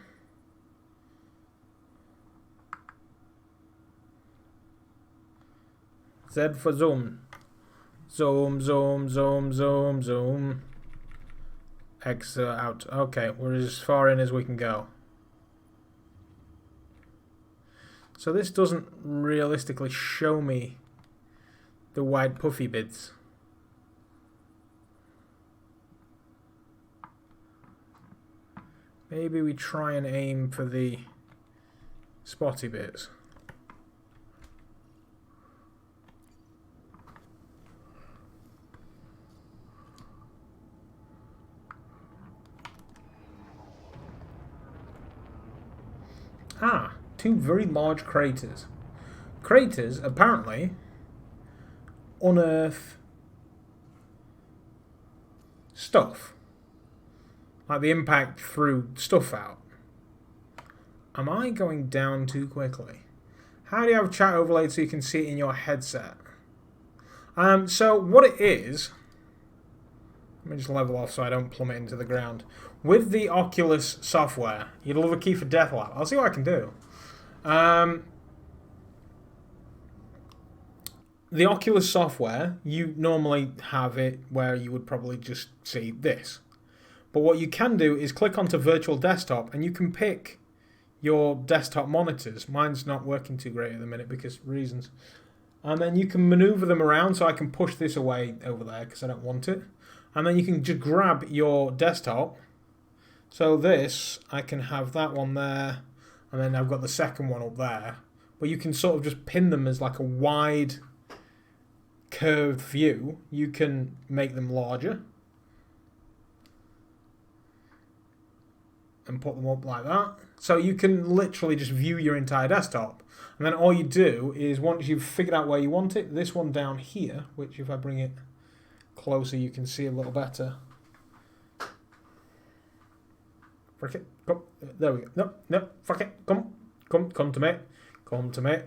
Z for zoom. Zoom, zoom, zoom, zoom, zoom. X out. Okay, we're as far in as we can go. So this doesn't realistically show me the white puffy bits. Maybe we try and aim for the spotty bits. Ah, two very large craters. Craters apparently unearth stuff. Like the impact threw stuff out. Am I going down too quickly? How do you have chat overlaid so you can see it in your headset? So what it is, let me just level off so I don't plummet into the ground. With the Oculus software, you'd love a key for death lab. I'll see what I can do. The Oculus software, you normally have it where you would probably just see this. But what you can do is click onto virtual desktop and you can pick your desktop monitors. Mine's not working too great at the minute because reasons. And then you can maneuver them around, so I can push this away over there because I don't want it. And then you can just grab your desktop. So this, I can have that one there, and then I've got the second one up there. But you can sort of just pin them as like a wide curved view. You can make them larger and put them up like that. So you can literally just view your entire desktop. And then all you do is, once you've figured out where you want it, this one down here, which if I bring it closer you can see a little better. Fuck it. Come. There we go. No, no, fuck it. Come to me. Come to me.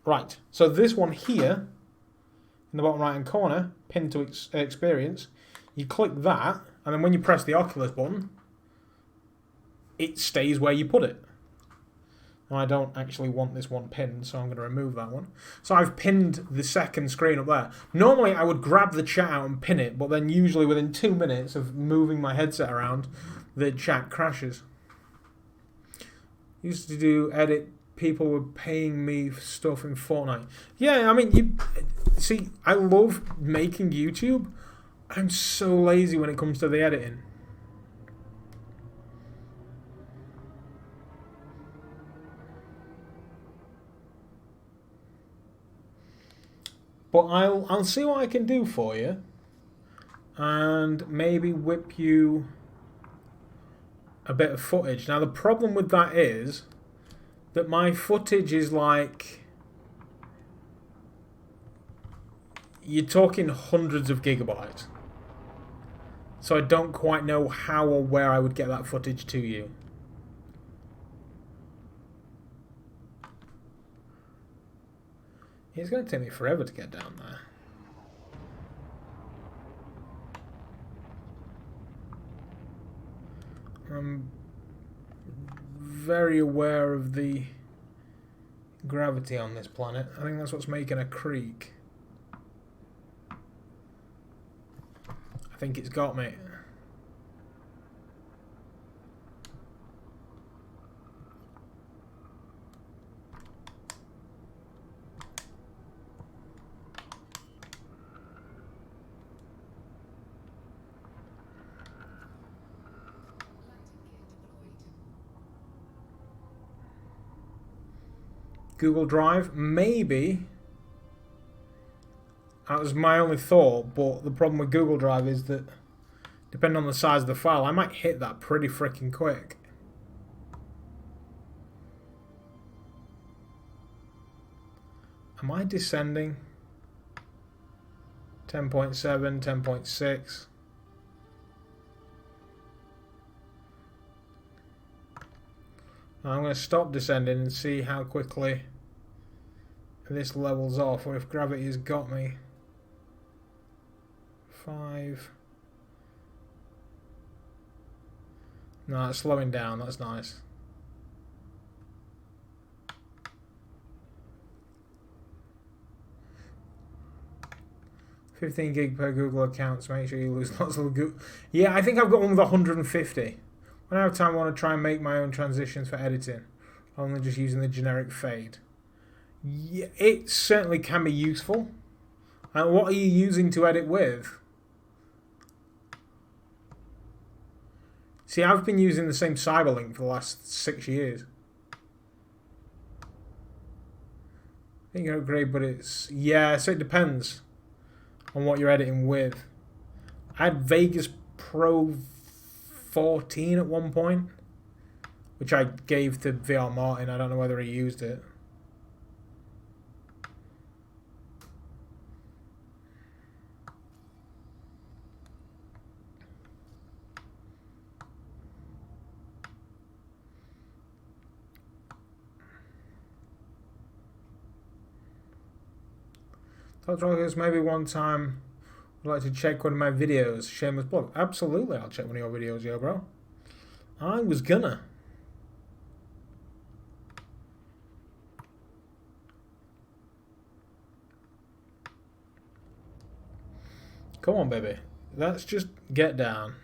Right. So this one here, in the bottom right hand corner, pin to experience, you click that, and then when you press the Oculus button, it stays where you put it. Now, I don't actually want this one pinned, so I'm going to remove that one. So I've pinned the second screen up there. Normally I would grab the chat out and pin it, but then usually within 2 minutes of moving my headset around, the chat crashes. Used to do edit, people were paying me for stuff in Fortnite. Yeah, I mean, you see, I love making YouTube. I'm so lazy when it comes to the editing. But I'll see what I can do for you, and maybe whip you a bit of footage. Now the problem with that is that my footage is like, you're talking hundreds of gigabytes. So I don't quite know how or where I would get that footage to you. It's going to take me forever to get down there. I'm very aware of the gravity on this planet. I think that's what's making a creak. I think it's got me. Google Drive, maybe. That was my only thought, but the problem with Google Drive is that, depending on the size of the file, I might hit that pretty freaking quick. Am I descending? 10.7, 10.6. I'm going to stop descending and see how quickly this levels off, or if gravity has got me. 5. No, it's slowing down. That's nice. $15 gig per Google account, so make sure you lose lots of Google. Yeah, I think I've got one with 150. When I have time, I want to try and make my own transitions for editing, only just using the generic fade. Yeah, it certainly can be useful. And what are you using to edit with? See, I've been using the same Cyberlink for the last 6 years. I think you upgrade, but it's... Yeah, so it depends on what you're editing with. I had Vegas Pro 14 at one point, which I gave to VR Martin. I don't know whether he used it. Maybe one time I'd like to check one of my videos. Shameless plug. Absolutely, I'll check one of your videos, yo, bro. I was gonna. Come on, baby. Let's just get down.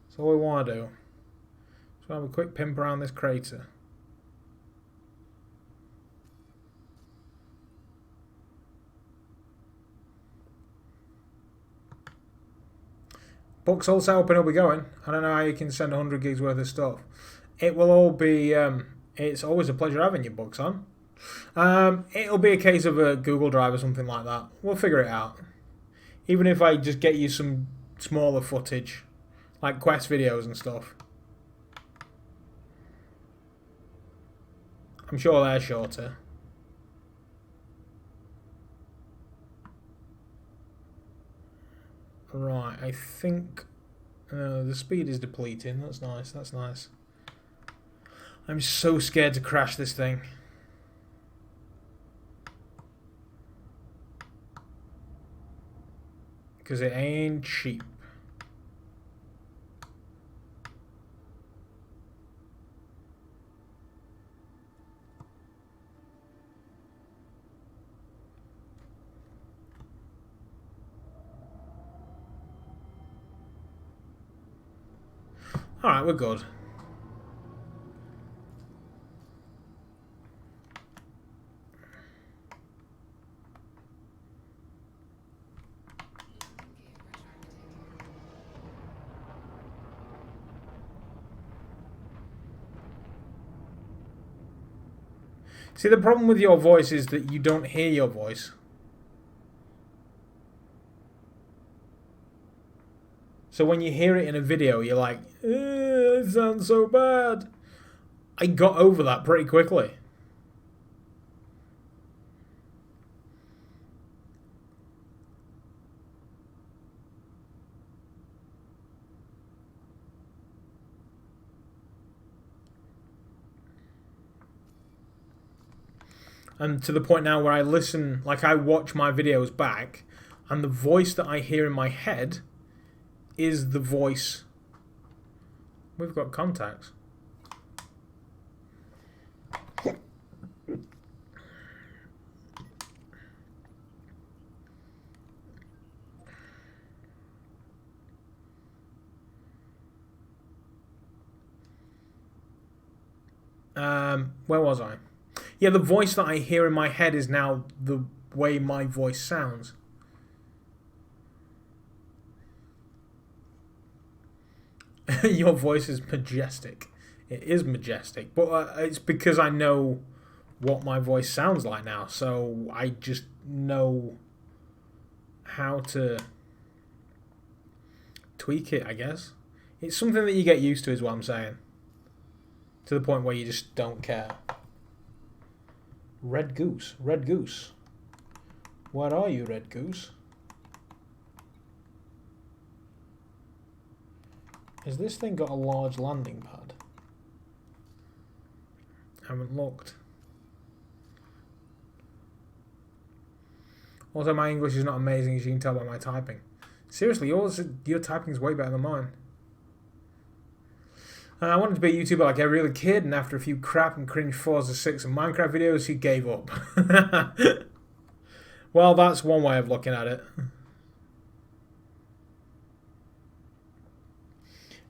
That's all we want to do. So have a quick pimp around this crater. Books all set up and it'll be going. I don't know how you can send 100 gigs worth of stuff. It will all be... it's always a pleasure having your books on. It'll be a case of a Google Drive or something like that. We'll figure it out. Even if I just get you some smaller footage, like Quest videos and stuff. I'm sure they're shorter. Right, I think the speed is depleting. That's nice, that's nice. I'm so scared to crash this thing. Because it ain't cheap. Alright, we're good. See, the problem with your voice is that you don't hear your voice. So when you hear it in a video, you're like, it sounds so bad. I got over that pretty quickly. And to the point now where I listen, like I watch my videos back, and the voice that I hear in my head is the voice. We've got contacts. Where was I? Yeah, the voice that I hear in my head is now the way my voice sounds. Your voice is majestic. It is majestic, but it's because I know what my voice sounds like now, so I just know how to tweak it, I guess. It's something that you get used to, is what I'm saying. To the point where you just don't care. Red goose. Red goose. Where are you, red goose? Has this thing got a large landing pad? Haven't looked. Also, my English is not amazing, as you can tell by my typing. Seriously, your typing is way better than mine. I wanted to be a YouTuber like every other kid, and after a few crap and cringe Forza 6 and Minecraft videos, he gave up. Well, that's one way of looking at it.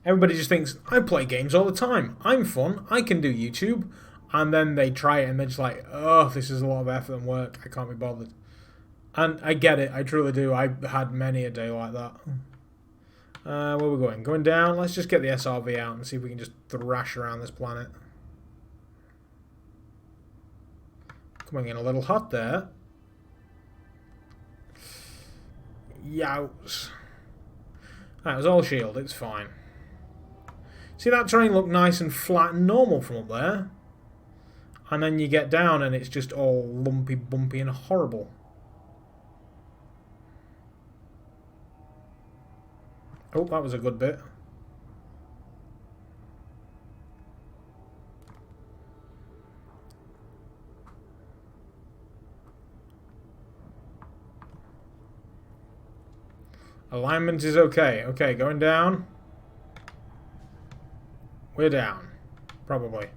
Everybody just thinks, I play games all the time. I'm fun. I can do YouTube. And then they try it and they're just like, oh, this is a lot of effort and work. I can't be bothered. And I get it. I truly do. I've had many a day like that. Where are we going? Going down? Let's just get the SRV out and see if we can just thrash around this planet. Coming in a little hot there. Yows. That was all shield. It's fine. See, that terrain looked nice and flat and normal from up there. And then you get down and it's just all lumpy, bumpy and horrible. Oh, that was a good bit. Alignment is okay. Okay, going down. We're down. Probably.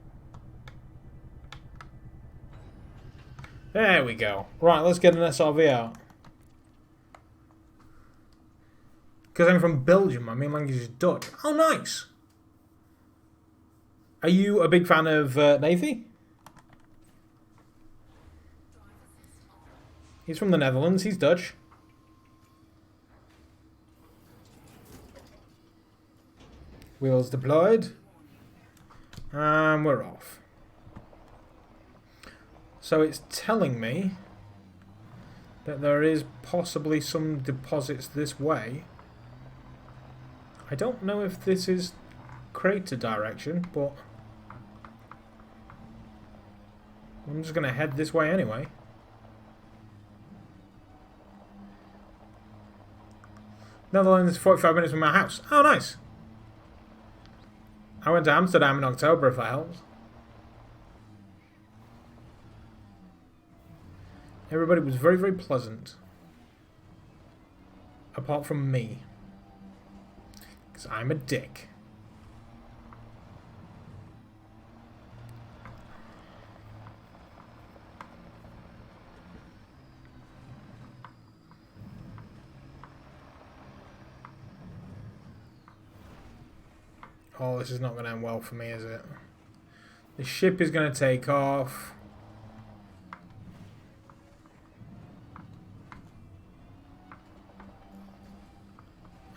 There we go. Right, let's get an SRV out. Because I'm from Belgium, my main language is Dutch. Oh, nice! Are you a big fan of Navy? He's from the Netherlands, he's Dutch. Wheels deployed. And we're off. So it's telling me that there is possibly some deposits this way. I don't know if this is crater direction, but I'm just going to head this way anyway. Netherlands is 45 minutes from my house. Oh, nice. I went to Amsterdam in October, if that helps. Everybody was very, very pleasant. Apart from me. Because I'm a dick. Oh, this is not going to end well for me, is it? The ship is going to take off.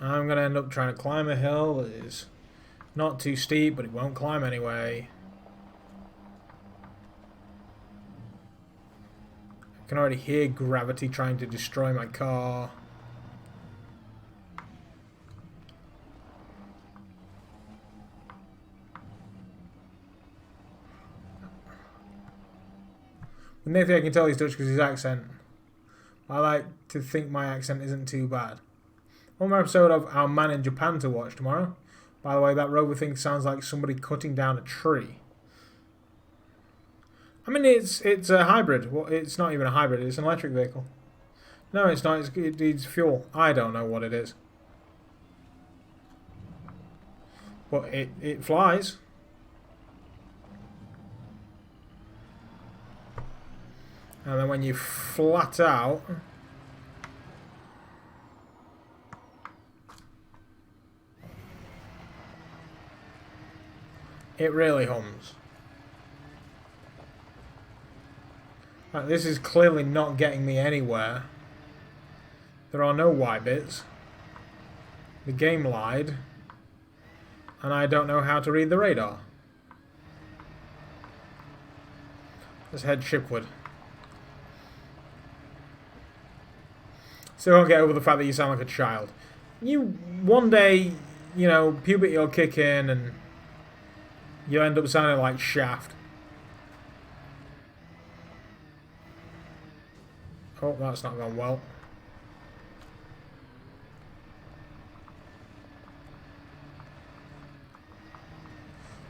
I'm going to end up trying to climb a hill that is not too steep, but it won't climb anyway. I can already hear gravity trying to destroy my car. With Nathan, I can tell he's Dutch because his accent. I like to think my accent isn't too bad. One more episode of Our Man in Japan to watch tomorrow. By the way, that rover thing sounds like somebody cutting down a tree. I mean, it's a hybrid. Well, it's not even a hybrid. It's an electric vehicle. No, it's not. It needs fuel. I don't know what it is. But it flies. And then when you flat out, it really hums. Right, this is clearly not getting me anywhere. There are no white bits. The game lied. And I don't know how to read the radar. Let's head shipward. So I'll get over the fact that you sound like a child. One day, you know, puberty will kick in and you end up sounding like Shaft. Oh, that's not gone well.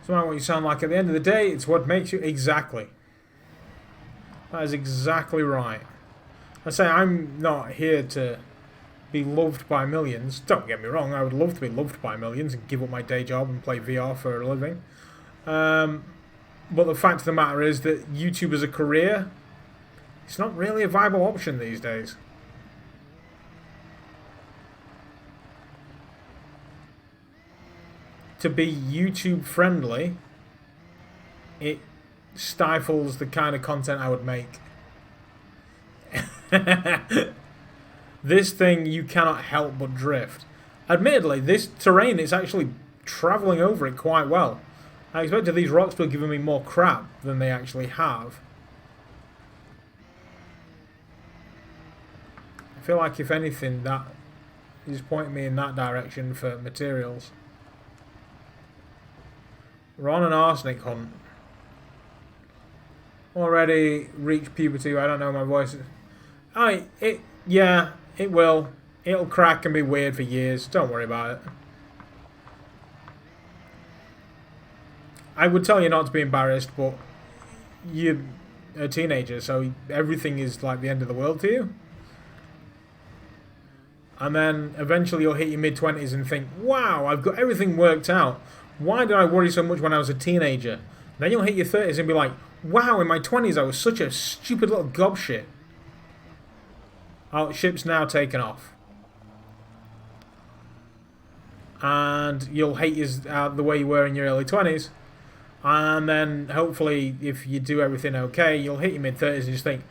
It's not what you sound like at the end of the day, it's what makes you... Exactly. That is exactly right. I say I'm not here to be loved by millions. Don't get me wrong, I would love to be loved by millions and give up my day job and play VR for a living. But the fact of the matter is that YouTube as a career, it's not really a viable option these days. To be YouTube friendly, it stifles the kind of content I would make. This thing, you cannot help but drift. Admittedly, this terrain is actually travelling over it quite well. I expected these rocks to have given me more crap than they actually have. I feel like, if anything, that is pointing me in that direction for materials. We're on an arsenic hunt. Already reached puberty. I don't know my voice. Yeah, it will. It'll crack and be weird for years. Don't worry about it. I would tell you not to be embarrassed, but you're a teenager, so everything is like the end of the world to you. And then eventually you'll hit your mid-20s and think, wow, I've got everything worked out. Why did I worry so much when I was a teenager? Then you'll hit your 30s and be like, wow, in my 20s I was such a stupid little gobshit. Oh, ship's now taken off. And you'll hate you the way you were in your early 20s. And then, hopefully, if you do everything okay, you'll hit your mid-30s and just think,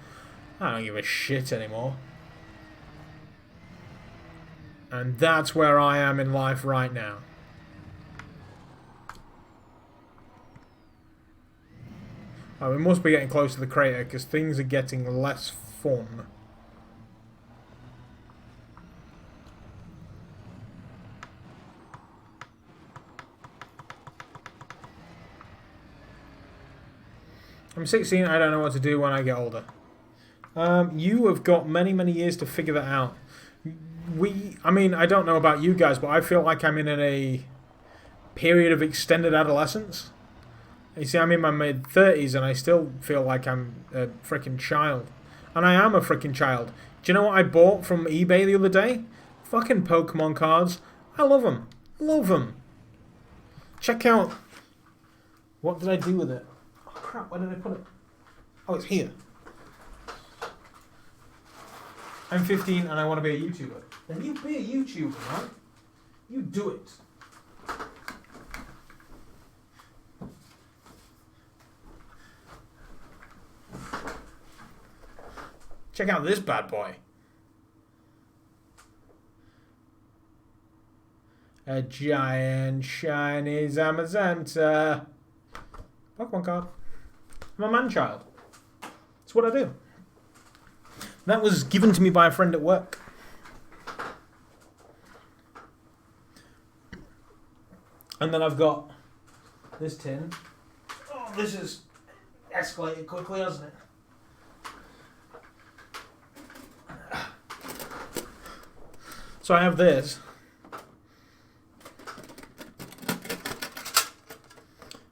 I don't give a shit anymore. And that's where I am in life right now. Oh, we must be getting close to the crater because things are getting less fun. I'm 16, I don't know what to do when I get older. You have got many, many years to figure that out. I mean, I don't know about you guys, but I feel like I'm in a period of extended adolescence. You see, I'm in my mid-30s and I still feel like I'm a freaking child. And I am a freaking child. Do you know what I bought from eBay the other day? Fucking Pokemon cards. I love them. Love them. Check out... What did I do with it? Oh crap, where did I put it? Oh, it's here. I'm 15 and I want to be a YouTuber. Then you be a YouTuber, right? You do it. Check out this bad boy. A giant shiny Zamazenta. Pokemon card. I'm a man-child. It's what I do. That was given to me by a friend at work. And then I've got this tin. Oh, this has escalated quickly, hasn't it? So I have this.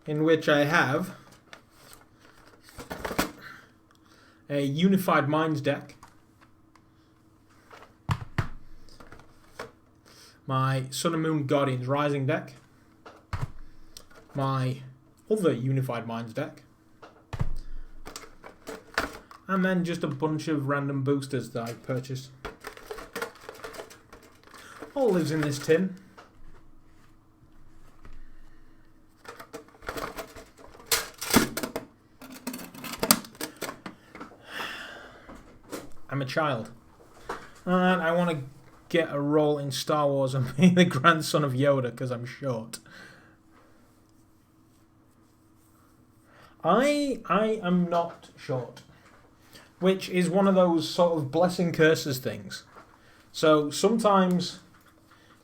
In which I have a Unified Minds deck, my Sun and Moon Guardians Rising deck, my other Unified Minds deck, and then just a bunch of random boosters that I purchased. All lives in this tin. I'm a child. And I want to get a role in Star Wars and be the grandson of Yoda because I'm short. I am not short. Which is one of those sort of blessing curses things. So sometimes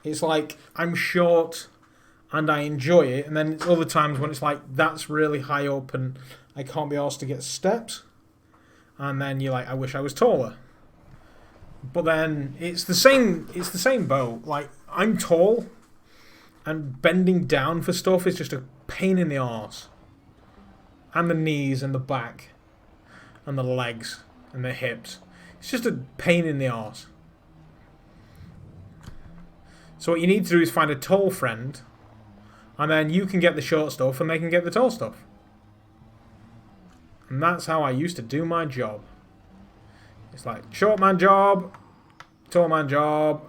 it's like I'm short and I enjoy it, and then it's other times when it's like that's really high up and I can't be asked to get steps. And then you're like, I wish I was taller. But then it's the same boat. Like, I'm tall and bending down for stuff is just a pain in the arse. And the knees and the back and the legs and the hips. It's just a pain in the arse. So what you need to do is find a tall friend, and then you can get the short stuff and they can get the tall stuff. And that's how I used to do my job. It's like, short man job, tall man job.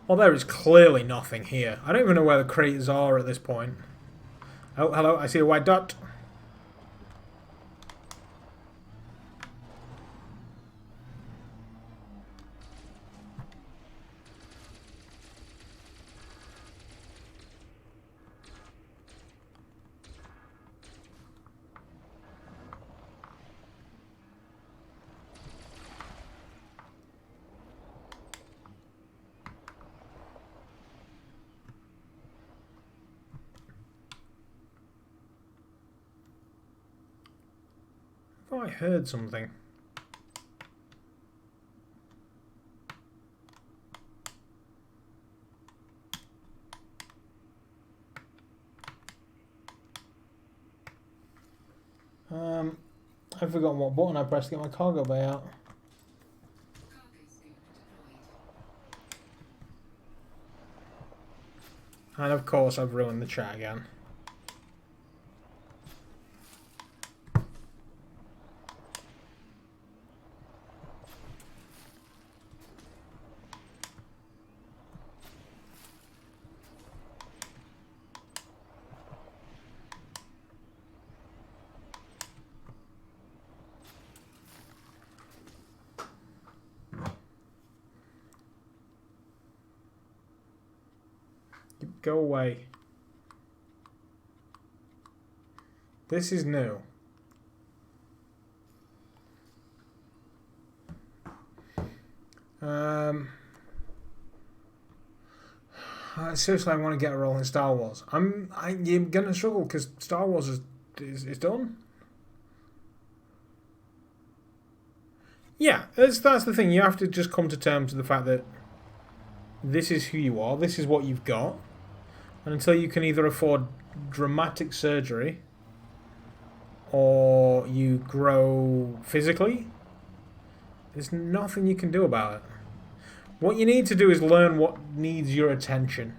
Well, there is clearly nothing here. I don't even know where the craters are at this point. Oh, hello, I see a white dot. Oh, I heard something. I've forgotten what button I pressed to get my cargo bay out. And of course I've ruined the chat again. Go away. This is new. Seriously, I want to get a role in Star Wars. You're gonna struggle because Star Wars is is done. Yeah, that's the thing. You have to just come to terms with the fact that this is who you are, this is what you've got, and until you can either afford dramatic surgery or you grow physically, there's nothing you can do about it. What you need to do is learn what needs your attention.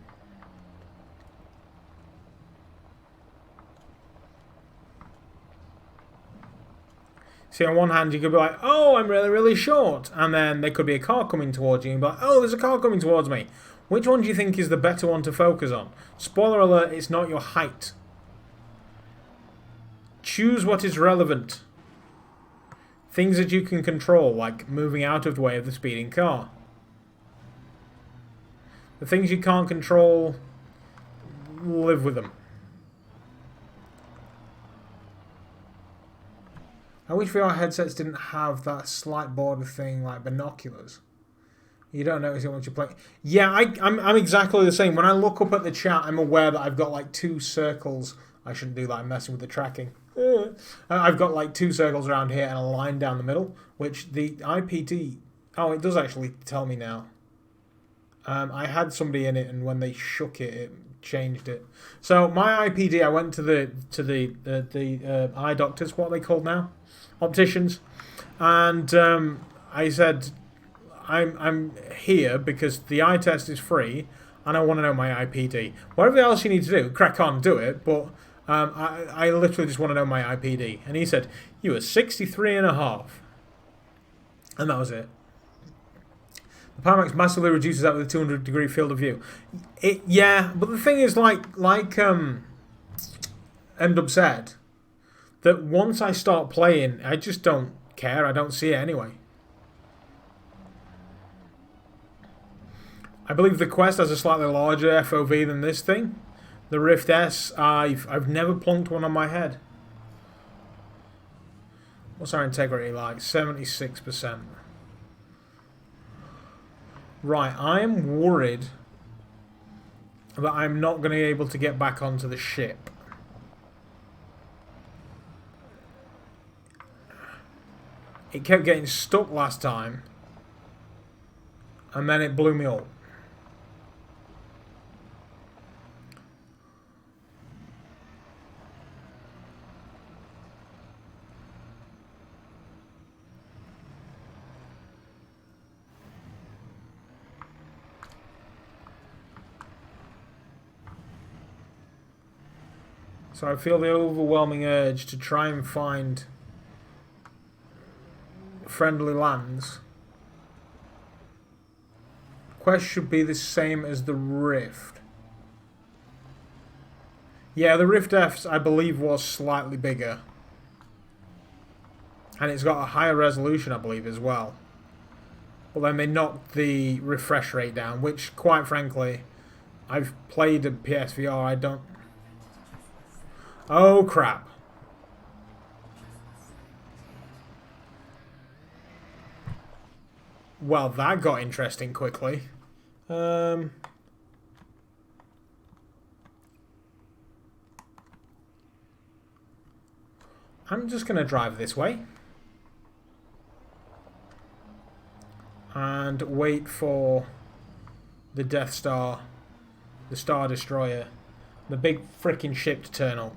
See, on one hand, you could be like, oh, I'm really, really short. And then there could be a car coming towards you and be like, oh, there's a car coming towards me. Which one do you think is the better one to focus on? Spoiler alert, it's not your height. Choose what is relevant. Things that you can control, like moving out of the way of the speeding car. The things you can't control, live with them. I wish VR headsets didn't have that slight border thing like binoculars. You don't notice it once you play. Yeah, I'm exactly the same. When I look up at the chat, I'm aware that I've got like 2 circles. I shouldn't do that. I'm messing with the tracking. I've got like 2 circles around here and a line down the middle, which the IPD... Oh, it does actually tell me now. I had somebody in it, and when they shook it, it changed it. So my IPD, I went to the eye doctors, what are they called now? Opticians, and I said, I'm here because the eye test is free and I want to know my IPD. Whatever else you need to do, crack on, do it, but I literally just want to know my IPD. And he said, you were 63.5. And that was it. The Pimax massively reduces that with a 200-degree field of view. Yeah, but the thing is, like M-Dub said, that once I start playing, I just don't care. I don't see it anyway. I believe the Quest has a slightly larger FOV than this thing. The Rift S, I've never plunked one on my head. What's our integrity like? 76%. Right, I am worried that I'm not going to be able to get back onto the ship. It kept getting stuck last time, and then it blew me up. So I feel the overwhelming urge to try and find friendly lands. Quest should be the same as the Rift. Yeah, the Rift F, I believe, was slightly bigger. And it's got a higher resolution, I believe, as well. But then they knocked the refresh rate down, which, quite frankly, I've played a PSVR, I don't... Oh, crap. Well, that got interesting quickly. I'm just going to drive this way. And wait for the Death Star, the Star Destroyer, the big frickin' ship to turn up.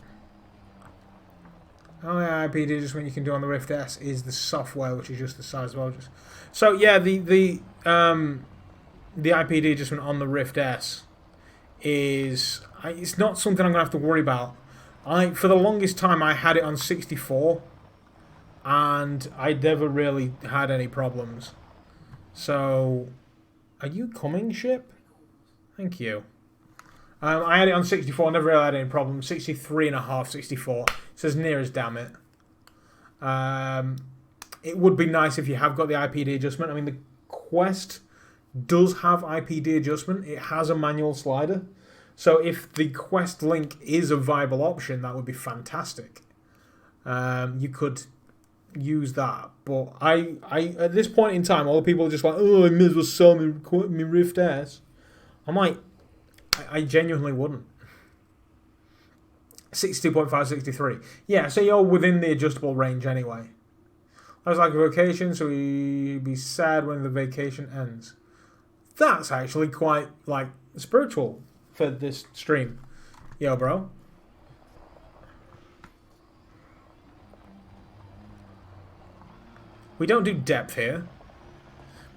Oh yeah, IPD adjustment you can do on the Rift S is the software, which is just the size of objects. So yeah, the IPD adjustment on the Rift S is it's not something I'm gonna have to worry about. For the longest time I had it on 64, and I never really had any problems. So, are you coming, ship? Thank you. I had it on 64, never really had any problems. 63.5, 64. It's as near as damn it. It would be nice if you have got the IPD adjustment. I mean, the Quest does have IPD adjustment. It has a manual slider. So if the Quest Link is a viable option, that would be fantastic. You could use that. But I at this point in time, all the people are just like, oh, I may as well sell me Rift S. I'm like, I genuinely wouldn't. 62.5, 63. Yeah, so you're within the adjustable range anyway. I was like a vacation, so we'd be sad when the vacation ends. That's actually quite, like, spiritual for this stream. Yo, bro. We don't do depth here.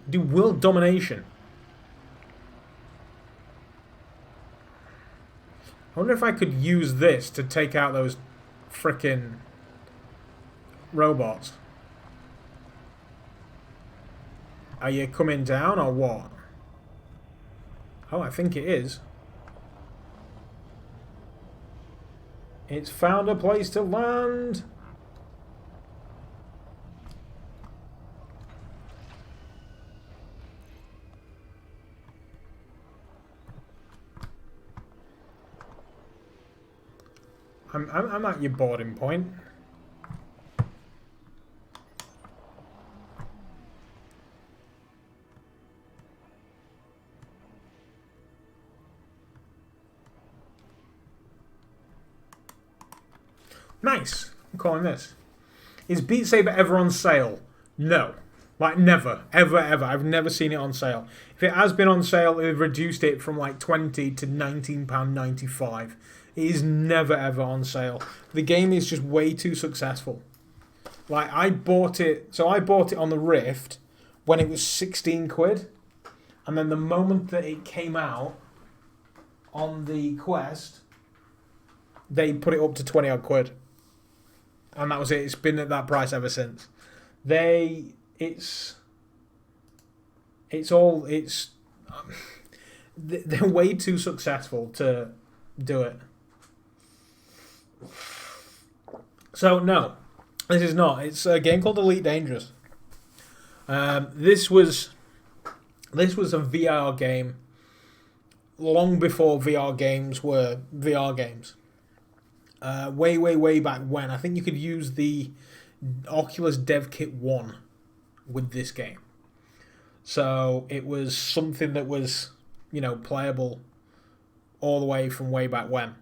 We do world domination. I wonder if I could use this to take out those frickin' robots. Are you coming down or what? Oh, I think it is. It's found a place to land. I'm at your boarding point. Nice. I'm calling this. Is Beat Saber ever on sale? No. Like, never. Ever, ever. I've never seen it on sale. If it has been on sale, they've reduced it from like £20 to £19.95. It is never, ever on sale. The game is just way too successful. Like, I bought it... So I bought it on the Rift when it was 16 quid. And then the moment that it came out on the Quest, they put it up to 20 odd quid. And that was it. It's been at that price ever since. They're way too successful to do it. So no, this is not. It's a game called Elite Dangerous. This was a VR game long before VR games were VR games. Way back when. I think you could use the Oculus Dev Kit 1 with this game. So it was something that was, playable all the way from way back when.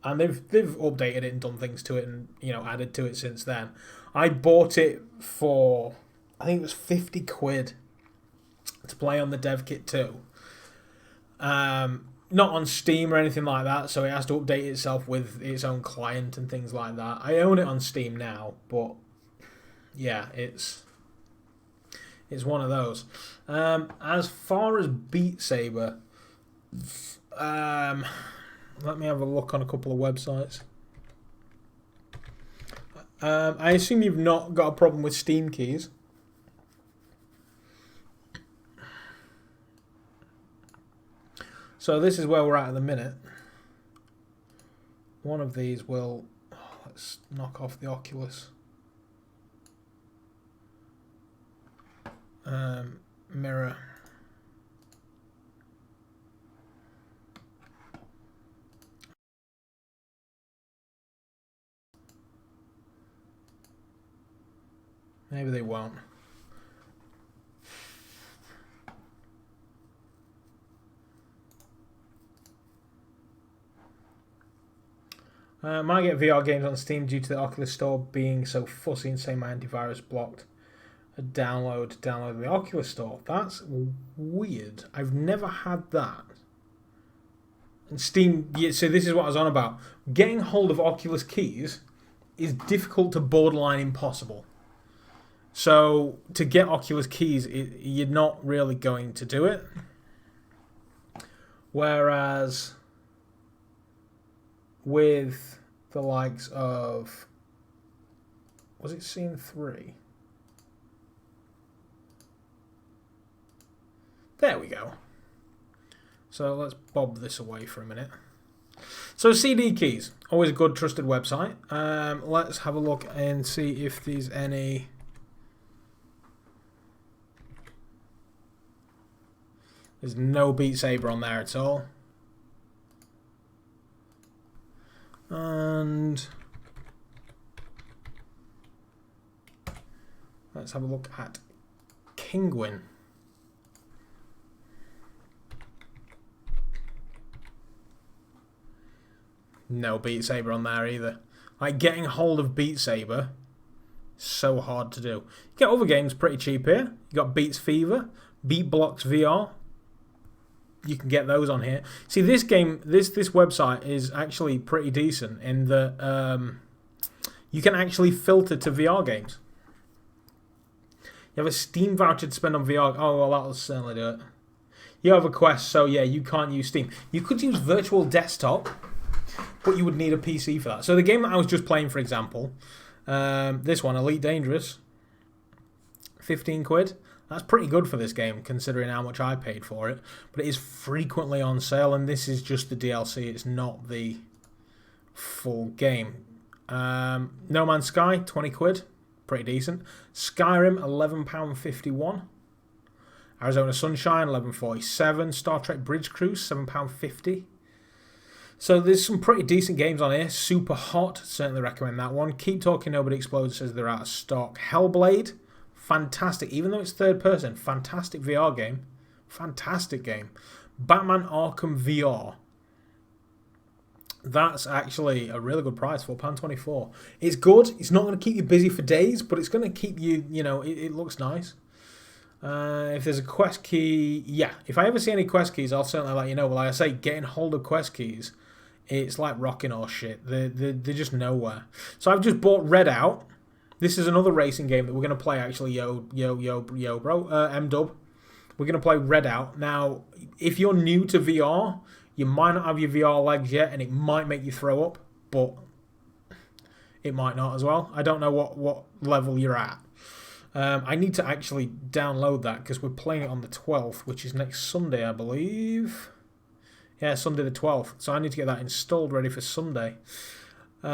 And they've updated it and done things to it and, added to it since then. I bought it for, I think it was 50 quid to play on the Dev Kit 2. Not on Steam or anything like that, so it has to update itself with its own client and things like that. I own it on Steam now, but yeah, it's one of those. As far as Beat Saber, let me have a look on a couple of websites. I assume you've not got a problem with Steam keys. So this is where we're at the minute. One of these will... let's knock off the Oculus. Mirror. Maybe they won't. Might get VR games on Steam due to the Oculus Store being so fussy and saying my antivirus blocked a download the Oculus Store. That's weird. I've never had that. And Steam, yeah, so this is what I was on about. Getting hold of Oculus keys is difficult to borderline impossible. So to get Oculus keys, you're not really going to do it. Whereas with the likes of, was it Scene 3? There we go. So let's bob this away for a minute. So CD keys, always a good trusted website. Let's have a look and see if there's any. There's no Beat Saber on there at all. And let's have a look at Kinguin. No Beat Saber on there either. Like, getting hold of Beat Saber, so hard to do. You get other games pretty cheap here. You got Beats Fever, Beat Blocks VR. You can get those on here. See, this game, this website is actually pretty decent in that you can actually filter to VR games. You have a Steam voucher to spend on VR. Oh, well, that'll certainly do it. You have a Quest, so yeah, you can't use Steam. You could use Virtual Desktop, but you would need a PC for that. So the game that I was just playing, for example, this one, Elite Dangerous, 15 quid. That's pretty good for this game, considering how much I paid for it. But it is frequently on sale, and this is just the DLC. It's not the full game. No Man's Sky, 20 quid. Pretty decent. Skyrim, £11.51. Arizona Sunshine, £11.47. Star Trek Bridge Cruise, £7.50. So there's some pretty decent games on here. Super Hot, certainly recommend that one. Keep Talking Nobody Explodes says they're out of stock. Hellblade, fantastic. Even though it's third person, fantastic VR game. Fantastic game. Batman Arkham VR. That's actually a really good price, £4.24. It's good. It's not going to keep you busy for days, but it's going to keep you, it looks nice. If there's a quest key, yeah. If I ever see any quest keys, I'll certainly let you know. But like I say, getting hold of quest keys, it's like rocking or shit. They're just nowhere. So I've just bought Red Out. This is another racing game that we're going to play, actually, M-Dub. We're going to play Red Out. Now, if you're new to VR, you might not have your VR legs yet, and it might make you throw up, but it might not as well. I don't know what level you're at. I need to actually download that because we're playing it on the 12th, which is next Sunday, I believe. Yeah, Sunday the 12th. So I need to get that installed ready for Sunday. What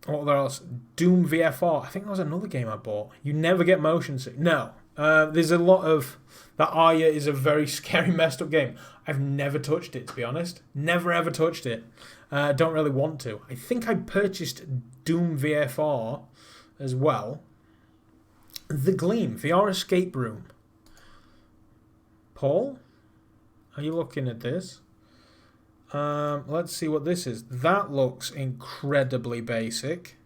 else? Doom VFR. I think that was another game I bought. You never get motion sick. No. There's a lot of... That Arya is a very scary, messed up game. I've never touched it, to be honest. Never, ever touched it. Don't really want to. I think I purchased Doom VFR as well. The Gleam, VR Escape Room. Paul? Are you looking at this? Let's see what this is. That looks incredibly basic.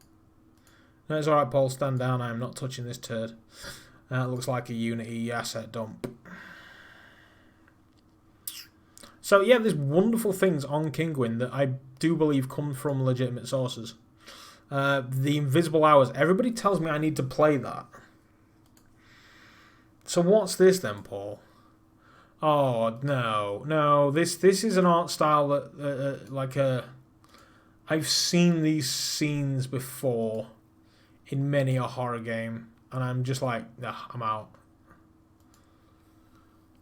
No, it's alright, Paul. Stand down. I am not touching this turd. It looks like a Unity asset dump. So, yeah, there's wonderful things on Kinguin that I do believe come from legitimate sources. The Invisible Hours. Everybody tells me I need to play that. So what's this then, Paul? Oh, no. This is an art style that, I've seen these scenes before in many a horror game. And I'm just like, nah, I'm out.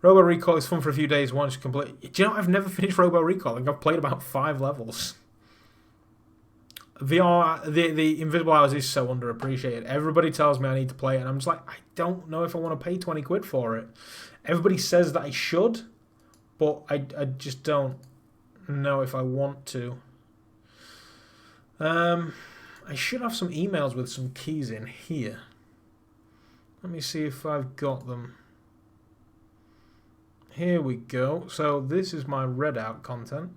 Robo Recall is fun for a few days once you complete. Do you know, I've never finished Robo Recall. I think I've played about 5 levels. VR, the Invisible Hours is so underappreciated. Everybody tells me I need to play it, and I'm just like, I don't know if I want to pay 20 quid for it. Everybody says that I should, but I just don't know if I want to. I should have some emails with some keys in here. Let me see if I've got them. Here we go. So this is my Red Out content.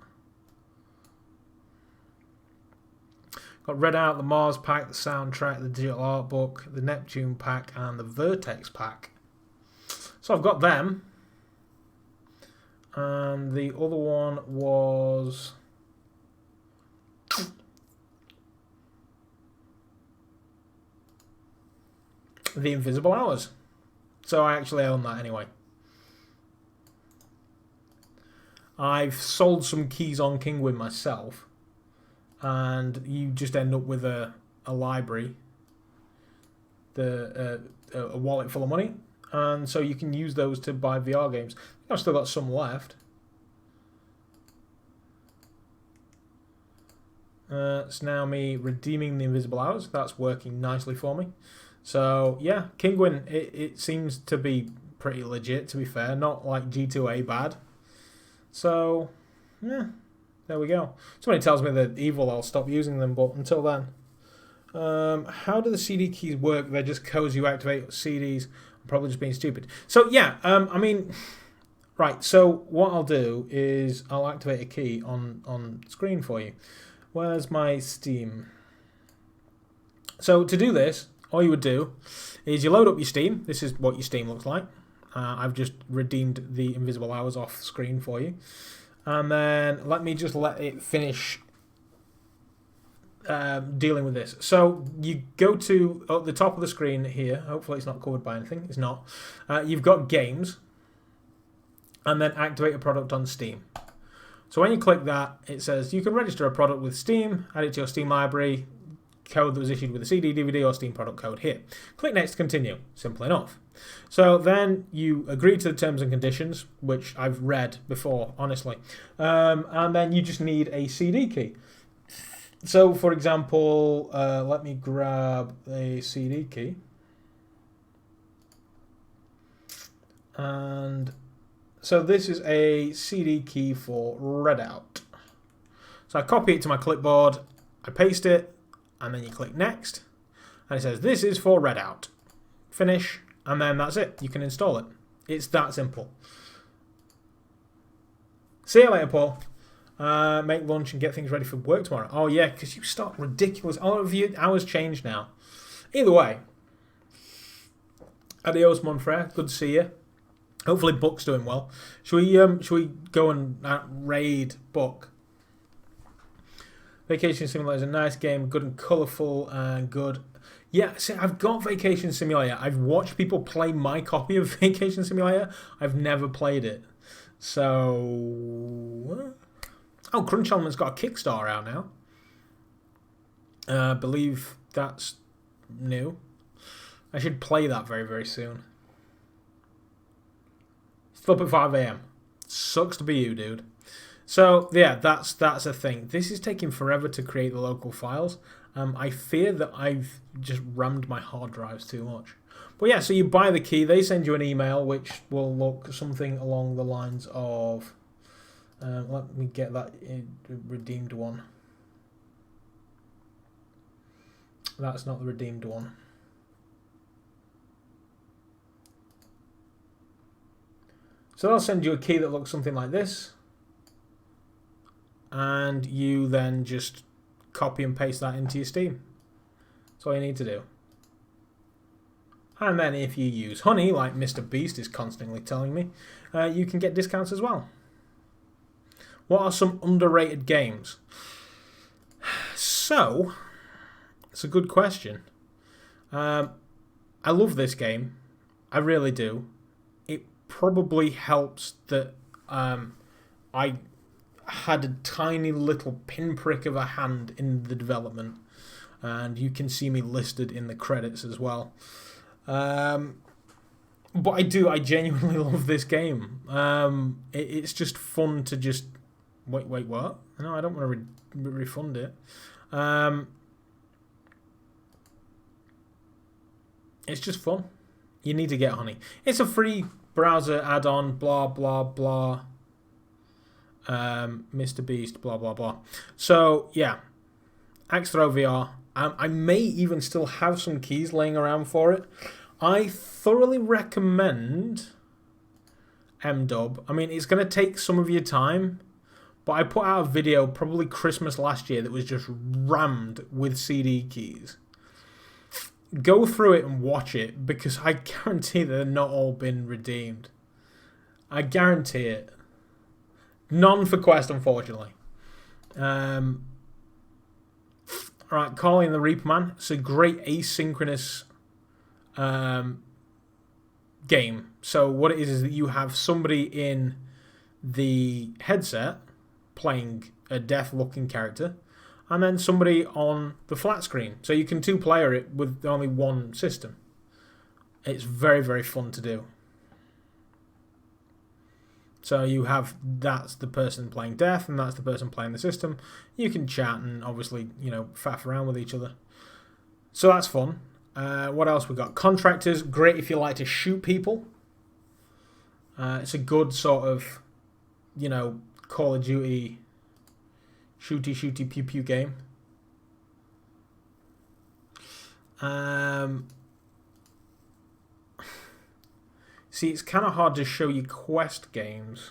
Got Red Out, the Mars pack, the soundtrack, the digital art book, the Neptune pack, and the Vertex pack. So I've got them. And the other one was... The Invisible Hours. So I actually own that anyway. I've sold some keys on Kinguin myself, and you just end up with a library, a wallet full of money, and so you can use those to buy VR games. I've still got some left. It's now me redeeming the Invisible Hours. That's working nicely for me. So yeah, Kinguin, it seems to be pretty legit, to be fair. Not like G2A bad. So, yeah, there we go. Somebody tells me that evil, I'll stop using them, but until then. How do the CD keys work? They're just codes you activate CDs. I'm probably just being stupid. So, yeah, I mean, Right, so what I'll do is I'll activate a key on screen for you. Where's my Steam? So to do this, all you would do is you load up your Steam. This is what your Steam looks like. I've just redeemed the invisible hours off screen for you. And then let me just let it finish dealing with this. So you go to at the top of the screen here. Hopefully it's not covered by anything. It's not. You've got games. And then activate a product on Steam. So when you click that, it says you can register a product with Steam, add it to your Steam library, code that was issued with a CD, DVD, or Steam product code here. Click Next to continue. Simple enough. So then you agree to the terms and conditions, which I've read before, honestly. And then you just need a CD key. So, for example, let me grab a CD key. And so this is a CD key for Redout. So I copy it to my clipboard, I paste it, and then you click Next. And it says, this is for Redout. Finish, and then that's it. You can install it. It's that simple. See you later, Paul. Make lunch and get things ready for work tomorrow. Oh, yeah, because you start ridiculous. Oh, have your hours changed now? Either way. Adios, Monfrere. Good to see you. Hopefully Buck's doing well. Should we go and raid Buck? Vacation Simulator is a nice game, good and colourful and good. Yeah, see, I've got Vacation Simulator. I've watched people play my copy of Vacation Simulator. I've never played it. So... Oh, Crunch Element's got a Kickstarter out now. I believe that's new. I should play that very, very soon. Still up at 5 AM. Sucks to be you, dude. So, yeah, that's a thing. This is taking forever to create the local files. I fear that I've just rammed my hard drives too much. But yeah, so you buy the key. They send you an email, which will look something along the lines of... let me get that redeemed one. That's not the redeemed one. So they'll send you a key that looks something like this. And you then just copy and paste that into your Steam. That's all you need to do. And then if you use Honey, like Mr. Beast is constantly telling me, you can get discounts as well. What are some underrated games? So, it's a good question. I love this game. I really do. It probably helps that I had a tiny little pinprick of a hand in the development. And you can see me listed in the credits as well. But I genuinely love this game. It's just fun to just... Wait, what? No, I don't want to refund it. It's just fun. You need to get Honey. It's a free browser add-on, blah, blah, blah. Mr. Beast, blah, blah, blah. So, yeah. Axe Throw VR. I may even still have some keys laying around for it. I thoroughly recommend MDub. I mean, it's going to take some of your time. But I put out a video probably Christmas last year that was just rammed with CD keys. Go through it and watch it because I guarantee they've not all been redeemed. I guarantee it. None for Quest, unfortunately. Alright, Calling the Reaper Man. It's a great asynchronous game. So what it is that you have somebody in the headset playing a death-looking character, and then somebody on the flat screen. So you can two-player it with only one system. It's very, very fun to do. So you have, that's the person playing death, and that's the person playing the system. You can chat and obviously, faff around with each other. So that's fun. What else we got? Contractors, great if you like to shoot people. It's a good sort of, Call of Duty shooty pew pew game. See, it's kind of hard to show you Quest games.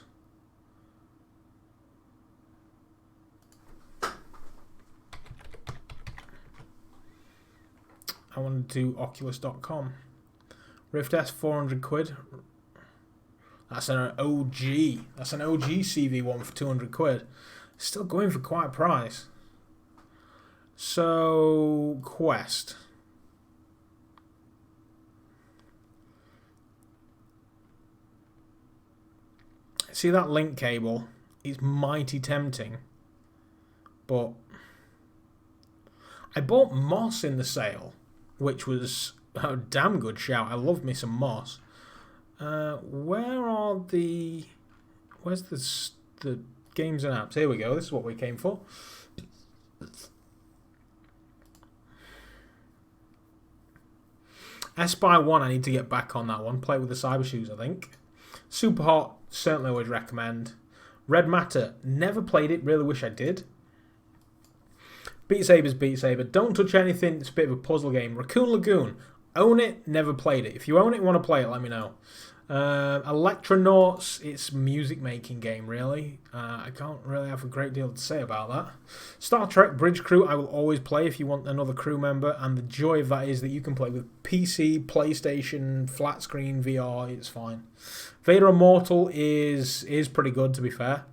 I want to do Oculus.com. Rift S, 400 quid. That's an OG. That's an OG CV1 for 200 quid. Still going for quite a price. So, Quest. See that link cable? It's mighty tempting. But I bought Moss in the sale, which was a damn good shout. I love me some Moss. Where's the games and apps? Here we go. This is what we came for. Espy 1, I need to get back on that one. Play with the Cyber Shoes, I think. Super Hot, certainly would recommend. Red Matter, never played it. Really wish I did. Beat Saber's Beat Saber. Don't touch anything. It's a bit of a puzzle game. Raccoon Lagoon. Own it. Never played it. If you own it and want to play it, let me know. Electronauts. It's a music making game, really. I can't really have a great deal to say about that. Star Trek Bridge Crew. I will always play if you want another crew member. And the joy of that is that you can play with PC, PlayStation, flat screen, VR. It's fine. Vader Immortal is pretty good, to be fair.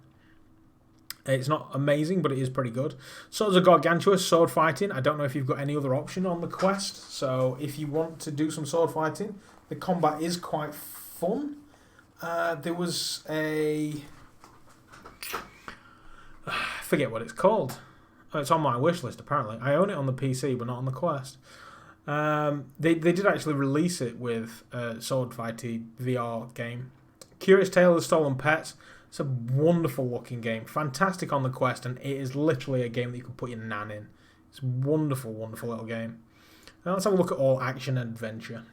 It's not amazing, but it is pretty good. Swords of Gargantua, sword fighting. I don't know if you've got any other option on the Quest. So if you want to do some sword fighting, the combat is quite fun. There was a... I forget what it's called. Oh, it's on my wish list, apparently. I own it on the PC, but not on the Quest. They did actually release it with a sword fighting VR game. Curious Tale of the Stolen Pets. It's a wonderful looking game. Fantastic on the Quest, and it is literally a game that you can put your nan in. It's a wonderful, wonderful little game. Now let's have a look at all action and adventure.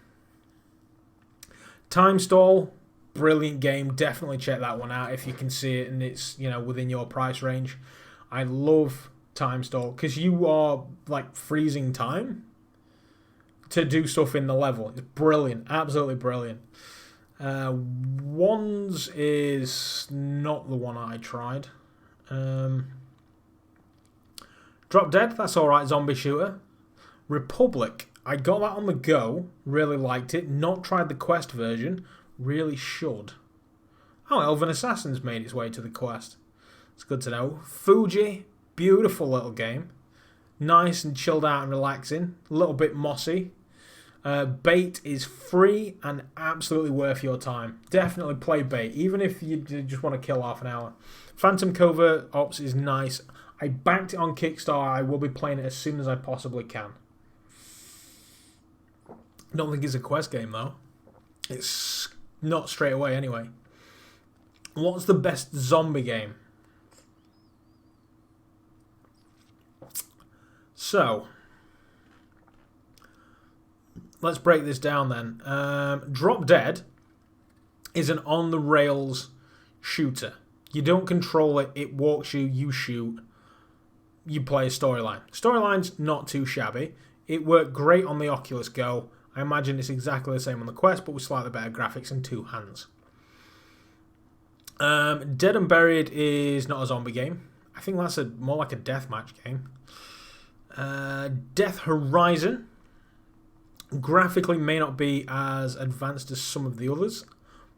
Time Stall, brilliant game. Definitely check that one out if you can see it and it's, you know, within your price range. I love Time Stall because you are like freezing time to do stuff in the level. It's brilliant, absolutely brilliant. Wands is not the one I tried. Drop Dead, that's alright, zombie shooter. Republic, I got that on the go, really liked it. Not tried the Quest version, really should. Oh, Elven Assassin's made its way to the Quest. It's good to know. Fuji, beautiful little game. Nice and chilled out and relaxing. A little bit mossy. Bait is free and absolutely worth your time. Definitely play Bait, even if you just want to kill half an hour. Phantom Covert Ops is nice. I backed it on Kickstarter. I will be playing it as soon as I possibly can. Don't think it's a Quest game, though. It's not straight away, anyway. What's the best zombie game? So... let's break this down then. Drop Dead is an on-the-rails shooter. You don't control it, it walks you, you shoot, you play a storyline. Storyline's not too shabby. It worked great on the Oculus Go. I imagine it's exactly the same on the Quest, but with slightly better graphics and two hands. Dead and Buried is not a zombie game. I think that's more like a deathmatch game. Death Horizon graphically may not be as advanced as some of the others,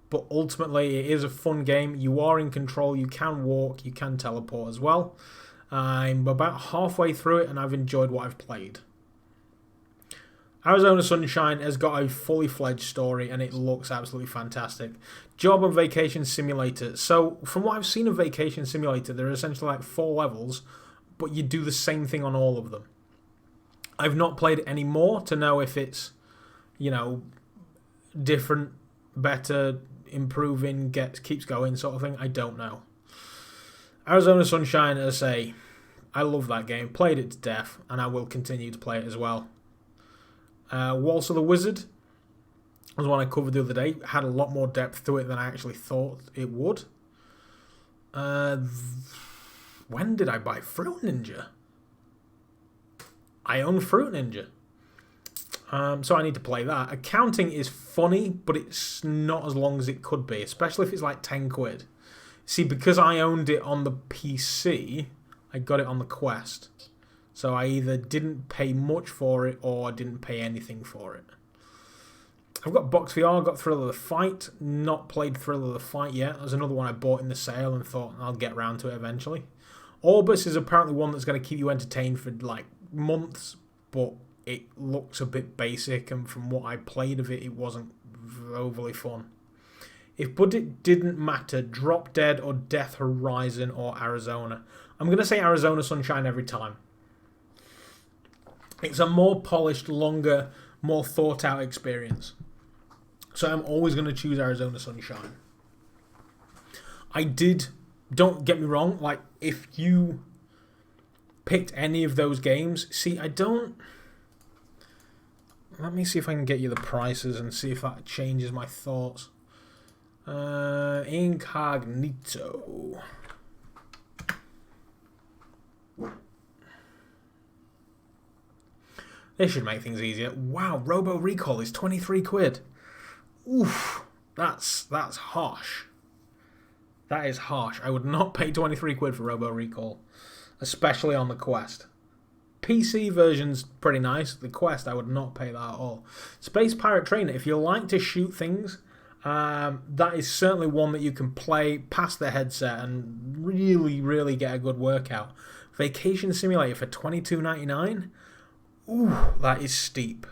but ultimately it is a fun game. You are in control, you can walk, you can teleport as well. I'm about halfway through it and I've enjoyed what I've played. Arizona Sunshine has got a fully fledged story and it looks absolutely fantastic. Job and Vacation Simulator. So from what I've seen of Vacation Simulator, there are essentially like 4 levels, but you do the same thing on all of them. I've not played it anymore to know if it's, you know, different, better, improving, keeps going sort of thing. I don't know. Arizona Sunshine, as I say, I love that game. Played it to death, and I will continue to play it as well. Waltz of the Wizard was one I covered the other day. Had a lot more depth to it than I actually thought it would. When did I buy Fruit Ninja? I own Fruit Ninja. So I need to play that. Accounting is funny, but it's not as long as it could be, especially if it's like 10 quid. See, because I owned it on the PC, I got it on the Quest. So I either didn't pay much for it or I didn't pay anything for it. I've got Box VR, got Thrill of the Fight. Not played Thrill of the Fight yet. There's another one I bought in the sale and thought I'll get around to it eventually. Orbis is apparently one that's going to keep you entertained for like months, but it looks a bit basic, and from what I played of it, it wasn't overly fun. If budget didn't matter, Drop Dead or Death Horizon or Arizona. I'm going to say Arizona Sunshine every time. It's a more polished, longer, more thought out experience. So I'm always going to choose Arizona Sunshine. Don't get me wrong, like if you picked any of those games, see, let me see if I can get you the prices and see if that changes my thoughts. Incognito. This should make things easier. Wow, Robo Recall is 23 quid. Oof, that's harsh. That is harsh. I would not pay 23 quid for Robo Recall, especially on the Quest. PC version's pretty nice. The Quest, I would not pay that at all. Space Pirate Trainer, if you like to shoot things, that is certainly one that you can play past the headset and really, really get a good workout. Vacation Simulator for $22.99. Ooh, that is steep.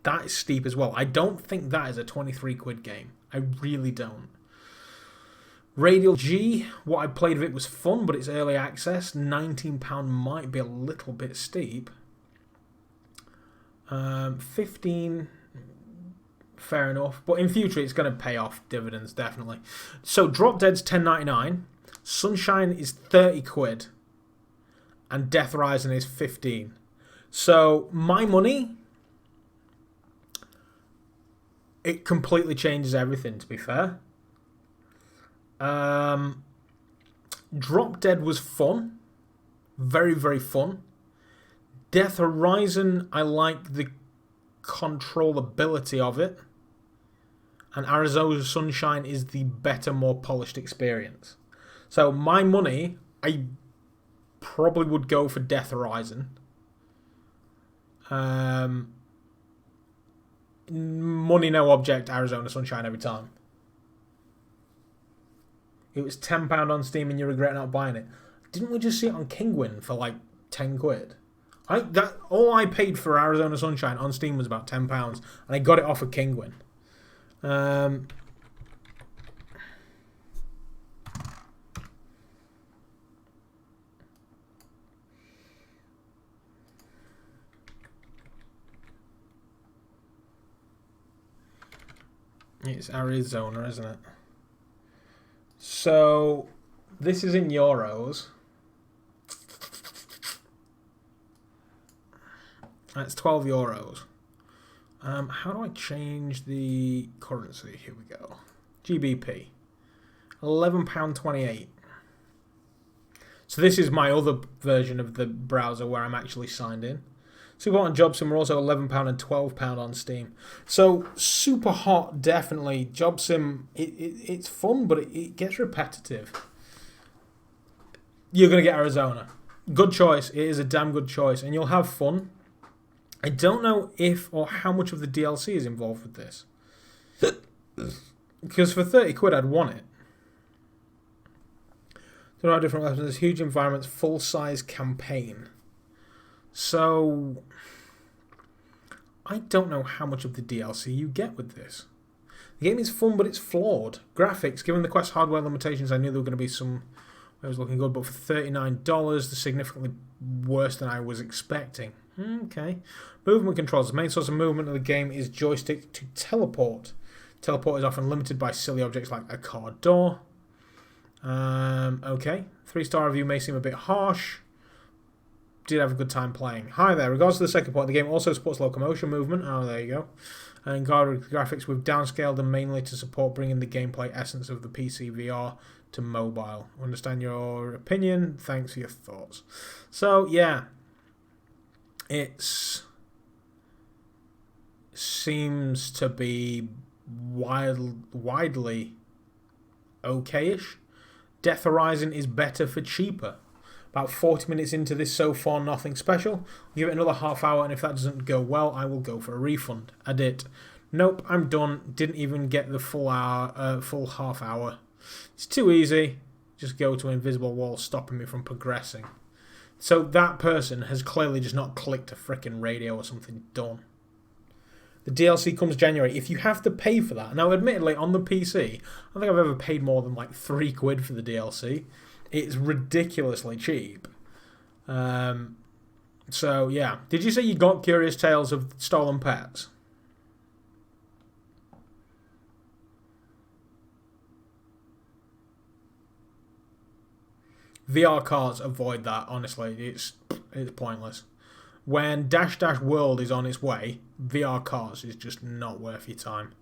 That is steep as well. I don't think that is a 23 quid game. I really don't. Radial G, what I played of it was fun, but it's early access. £19 might be a little bit steep. 15, fair enough. But in future, it's going to pay off dividends, definitely. So Drop Dead's $10.99. Sunshine is 30 quid. And Death Horizon is 15. So my money, it completely changes everything, to be fair. Drop Dead was fun. Very, very fun. Death Horizon, I like the controllability of it. And Arizona Sunshine is the better, more polished experience. So my money, I probably would go for Death Horizon. Money, no object, Arizona Sunshine every time. It was £10 on Steam and you regret not buying it. Didn't we just see it on Kingwin for like 10 quid? All I paid for Arizona Sunshine on Steam was about £10, and I got it off of Kingwin. It's Arizona, isn't it? So, this is in euros. That's 12 euros. How do I change the currency? Here we go. GBP. £11.28. So this is my other version of the browser where I'm actually signed in. Super Hot and Job Sim are also £11 and £12 on Steam. So Super Hot, definitely. Job Sim, it's fun, but it gets repetitive. You're going to get Arizona. Good choice. It is a damn good choice, and you'll have fun. I don't know if or how much of the DLC is involved with this. Because for 30 quid, I'd want it. There are different weapons. There's huge environments, full-size campaign. So, I don't know how much of the DLC you get with this. The game is fun, but it's flawed. Graphics, given the Quest hardware limitations, I knew there were going to be some... It was looking good, but for $39, they're significantly worse than I was expecting. Okay. Movement controls. The main source of movement of the game is joystick to teleport. Teleport is often limited by silly objects like a car door. Okay. 3-star review may seem a bit harsh. Did have a good time playing. Hi there. Regards to the second point, the game also supports locomotion movement. Oh, there you go. And graphics, we've downscaled them mainly to support bringing the gameplay essence of the PC VR to mobile. Understand your opinion. Thanks for your thoughts. So, yeah. It's seems to be widely okayish. Death Horizon is better for cheaper. About 40 minutes into this so far, nothing special. Give it another half hour, and if that doesn't go well, I will go for a refund. I did. Nope, I'm done. Didn't even get the full half hour. It's too easy. Just go to an invisible wall stopping me from progressing. So that person has clearly just not clicked a frickin' radio or something done. The DLC comes January. If you have to pay for that, now admittedly on the PC, I don't think I've ever paid more than like £3 for the DLC. It's ridiculously cheap. So yeah, did you say you got Curious Tales of Stolen Pets? VR cars avoid that. Honestly, it's pointless. When Dash Dash World is on its way, VR cars is just not worth your time.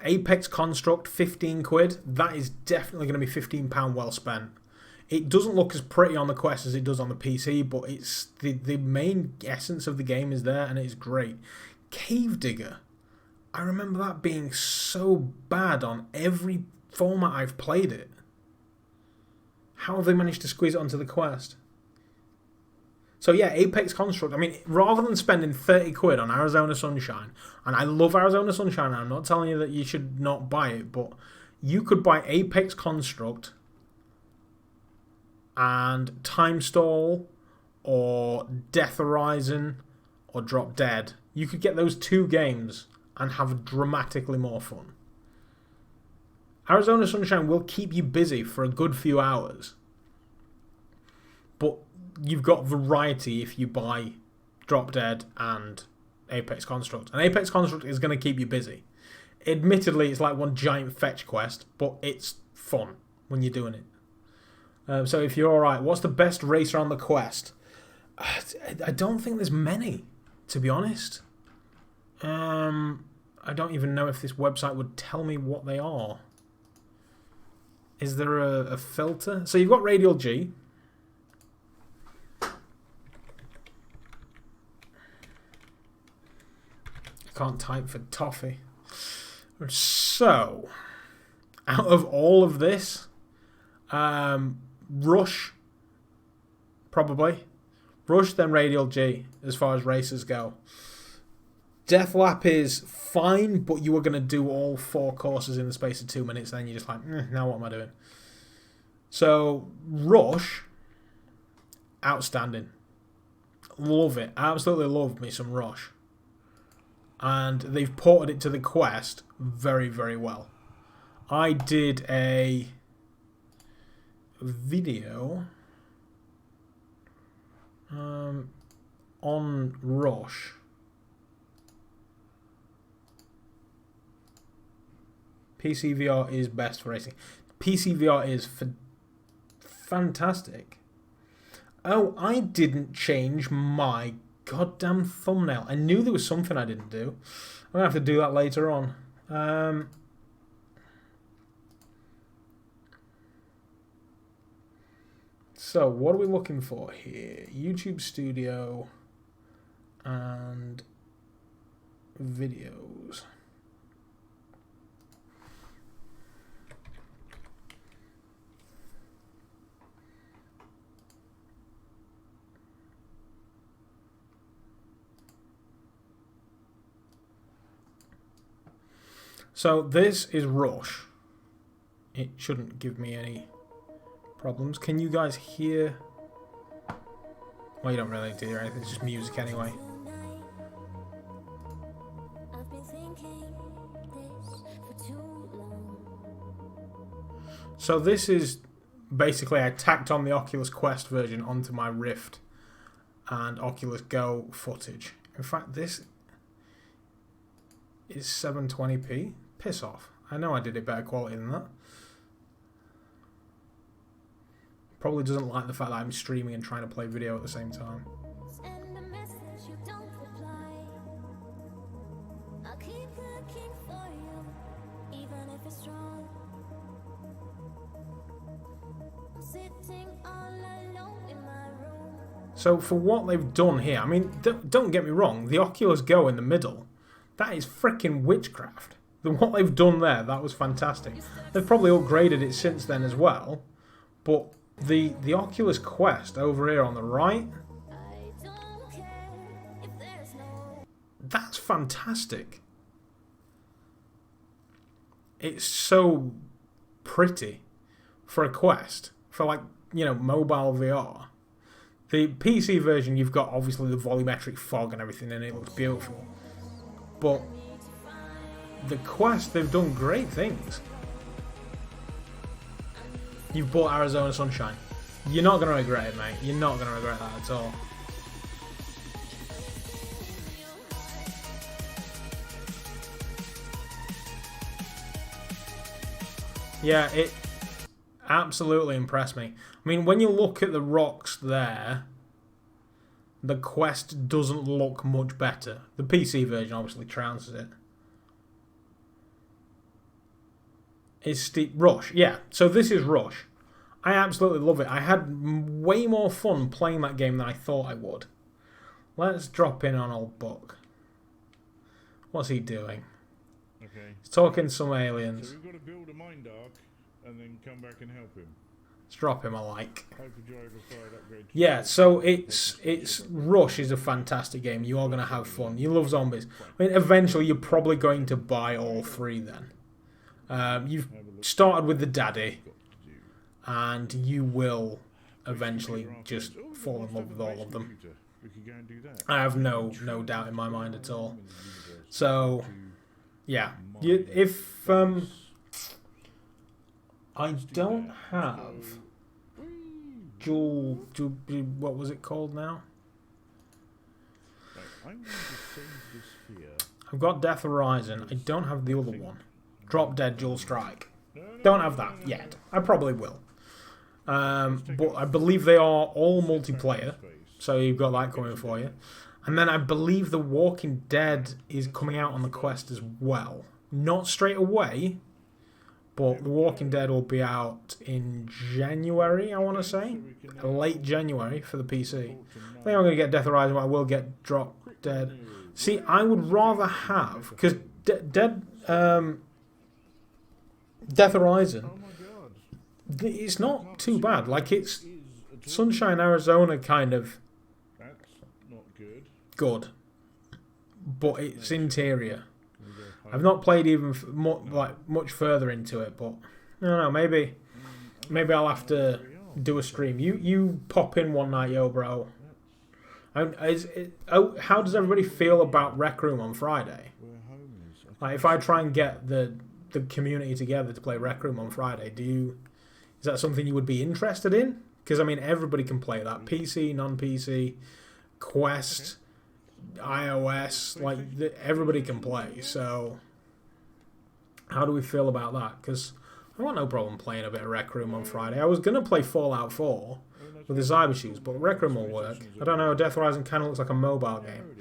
Apex Construct, £15. That is definitely going to be £15 well spent. It doesn't look as pretty on the Quest as it does on the PC, but it's the main essence of the game is there, and it's great. Cave Digger, I remember that being so bad on every format I've played it. How have they managed to squeeze it onto the Quest? So yeah, Apex Construct. I mean, rather than spending £30 on Arizona Sunshine, and I love Arizona Sunshine, and I'm not telling you that you should not buy it, but you could buy Apex Construct and Time Stall or Death Horizon or Drop Dead. You could get those two games and have dramatically more fun. Arizona Sunshine will keep you busy for a good few hours. But you've got variety if you buy Drop Dead and Apex Construct. And Apex Construct is going to keep you busy. Admittedly, it's like one giant fetch quest, but it's fun when you're doing it. So if you're alright, what's the best racer on the Quest? I don't think there's many, to be honest. I don't even know if this website would tell me what they are. Is there a filter? So you've got Radial G. I can't type for toffee. So, out of all of this, Rush, probably. Rush, then Radial G, as far as racers go. Deathlap is fine, but you were going to do all 4 courses in the space of 2 minutes, and then you're just like, now what am I doing? So, Rush, outstanding. Love it. Absolutely love me some Rush. And they've ported it to the Quest very, very well. I did a video on Rush. PC VR is best for racing. PC VR is fantastic. Oh, I didn't change my goddamn thumbnail. I knew there was something I didn't do. I'm going to have to do that later on. So, what are we looking for here? YouTube Studio and videos. So this is Rush. It shouldn't give me any problems. Can you guys hear? Well, you don't really need to hear anything. It's just music anyway. So this is basically I tacked on the Oculus Quest version onto my Rift and Oculus Go footage. In fact, this is 720p. Piss off. I know I did it better quality than that. Probably doesn't like the fact that I'm streaming and trying to play video at the same time. So for what they've done here, I mean, don't get me wrong, the Oculus Go in the middle, that is freaking witchcraft. What they've done there, that was fantastic. They've probably upgraded it since then as well, but the Oculus Quest over here on the right, that's fantastic. It's so pretty for a Quest, for like, you know, mobile VR. The PC version, you've got obviously the volumetric fog and everything, and it looks beautiful. But the Quest, they've done great things. You've bought Arizona Sunshine. You're not going to regret it, mate. You're not going to regret that at all. Yeah, it absolutely impressed me. I mean, when you look at the rocks there, the Quest doesn't look much better. The PC version obviously trounces it. Is Steep Rush? Yeah, so this is Rush. I absolutely love it. I had way more fun playing that game than I thought I would. Let's drop in on old Buck. What's he doing? Okay. He's talking some aliens. So we've got to build a mind arc and then come back and help him. Let's drop him a like. Upgrade. Yeah, so it's Rush is a fantastic game. You are going to have fun. You love zombies. I mean, eventually you're probably going to buy all three then. You've started with the daddy, and you will eventually just fall in love with all of them. I have no doubt in my mind at all. So, yeah, if I don't have dual, what was it called now? I've got Death Horizon. I don't have the other one. Drop Dead Dual Strike. Don't have that yet. I probably will. But I believe they are all multiplayer. So you've got that coming for you. And then I believe The Walking Dead is coming out on the Quest as well. Not straight away, but The Walking Dead will be out in January, I want to say. Late January for the PC. I think I'm going to get Death Horizon, but I will get Drop Dead. See, I would rather have... Because Death Horizon, it's not too bad. Like, it's Sunshine, Arizona kind of good, but it's interior. I've not played even much further into it, but I don't know. Maybe I'll have to do a stream. You pop in one night, yo, bro. How does everybody feel about Rec Room on Friday? Like, if I try and get the community together to play Rec Room on Friday, is that something you would be interested in? Because I mean, everybody can play that. PC, non-PC, Quest, iOS, like everybody can play. So, how do we feel about that? Because I got no problem playing a bit of Rec Room on Friday. I was gonna play Fallout 4 with the cyber shoes, but Rec Room will work. I don't know. Death Horizon kind of looks like a mobile game.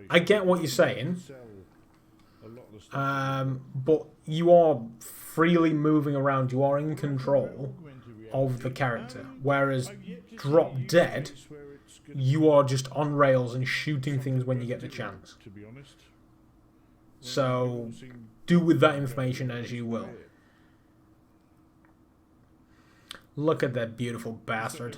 I get what you're saying, but you are freely moving around. You are in control of the character. Whereas Drop Dead, you are just on rails and shooting things when you get the chance. So do with that information as you will. Look at that beautiful bastard.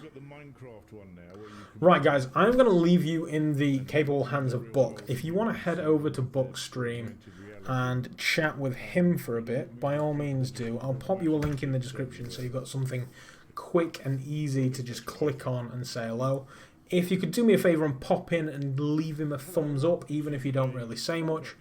Right, guys, I'm going to leave you in the capable hands of Buck. If you want to head over to Buck's stream and chat with him for a bit, by all means do. I'll pop you a link in the description so you've got something quick and easy to just click on and say hello. If you could do me a favour and pop in and leave him a thumbs up, even if you don't really say much,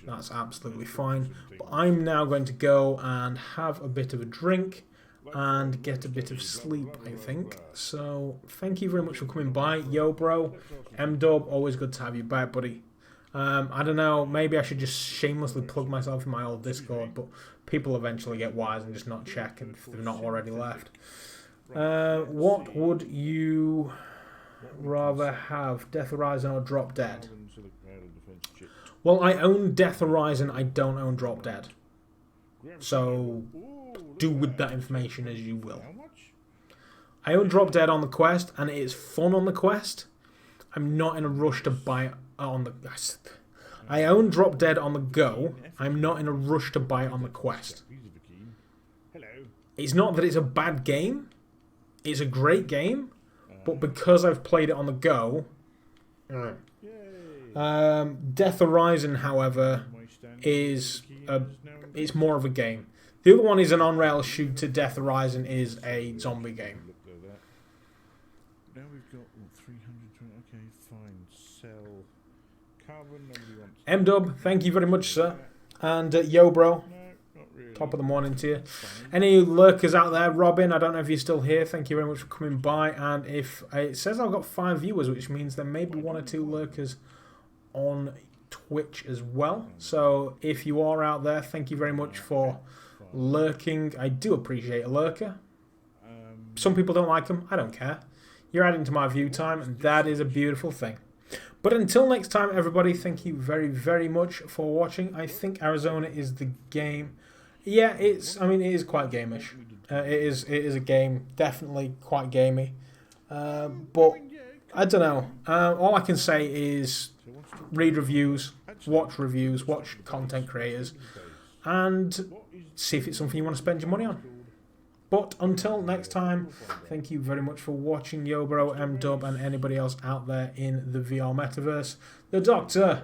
that's absolutely fine. But I'm now going to go and have a bit of a drink and get a bit of sleep, I think. So, thank you very much for coming by. Yo, bro. M-Dub, always good to have you back, buddy. I don't know, maybe I should just shamelessly plug myself in my old Discord, but people eventually get wise and just not check if they've not already left. What would you rather have, Death Horizon or Drop Dead? Well, I own Death Horizon, I don't own Drop Dead. So, do with that information as you will. I own Drop Dead on the Quest, and it is fun on the Quest. I'm not in a rush to buy it on the... I own Drop Dead on the go. I'm not in a rush to buy it on the Quest. Hello. It's not that it's a bad game. It's a great game. But because I've played it on the go... Death Horizon, however, is it's more of a game. The other one is an on-rail shooter. Death Horizon is a zombie game. Now we've got 320. Okay, fine. Sell carbon. Nobody wants. M-Dub, thank you very much, sir. And Yo, bro. No, not really. Top of the morning to you. Any lurkers out there? Robin, I don't know if you're still here. Thank you very much for coming by. And if it says I've got 5 viewers, which means there may be 1 or 2 lurkers on Twitch as well. So if you are out there, thank you very much for lurking. I do appreciate a lurker. Some people don't like them. I don't care. You're adding to my view time, and that is a beautiful thing. But until next time, everybody, thank you very, very much for watching. I think Arizona is the game. Yeah, it is quite gamish. It is a game, definitely quite gamey. But I don't know. All I can say is read reviews, watch content creators, and see if it's something you want to spend your money on. But until next time, thank you very much for watching, YoBro, M-Dub, and anybody else out there in the VR metaverse. The Doctor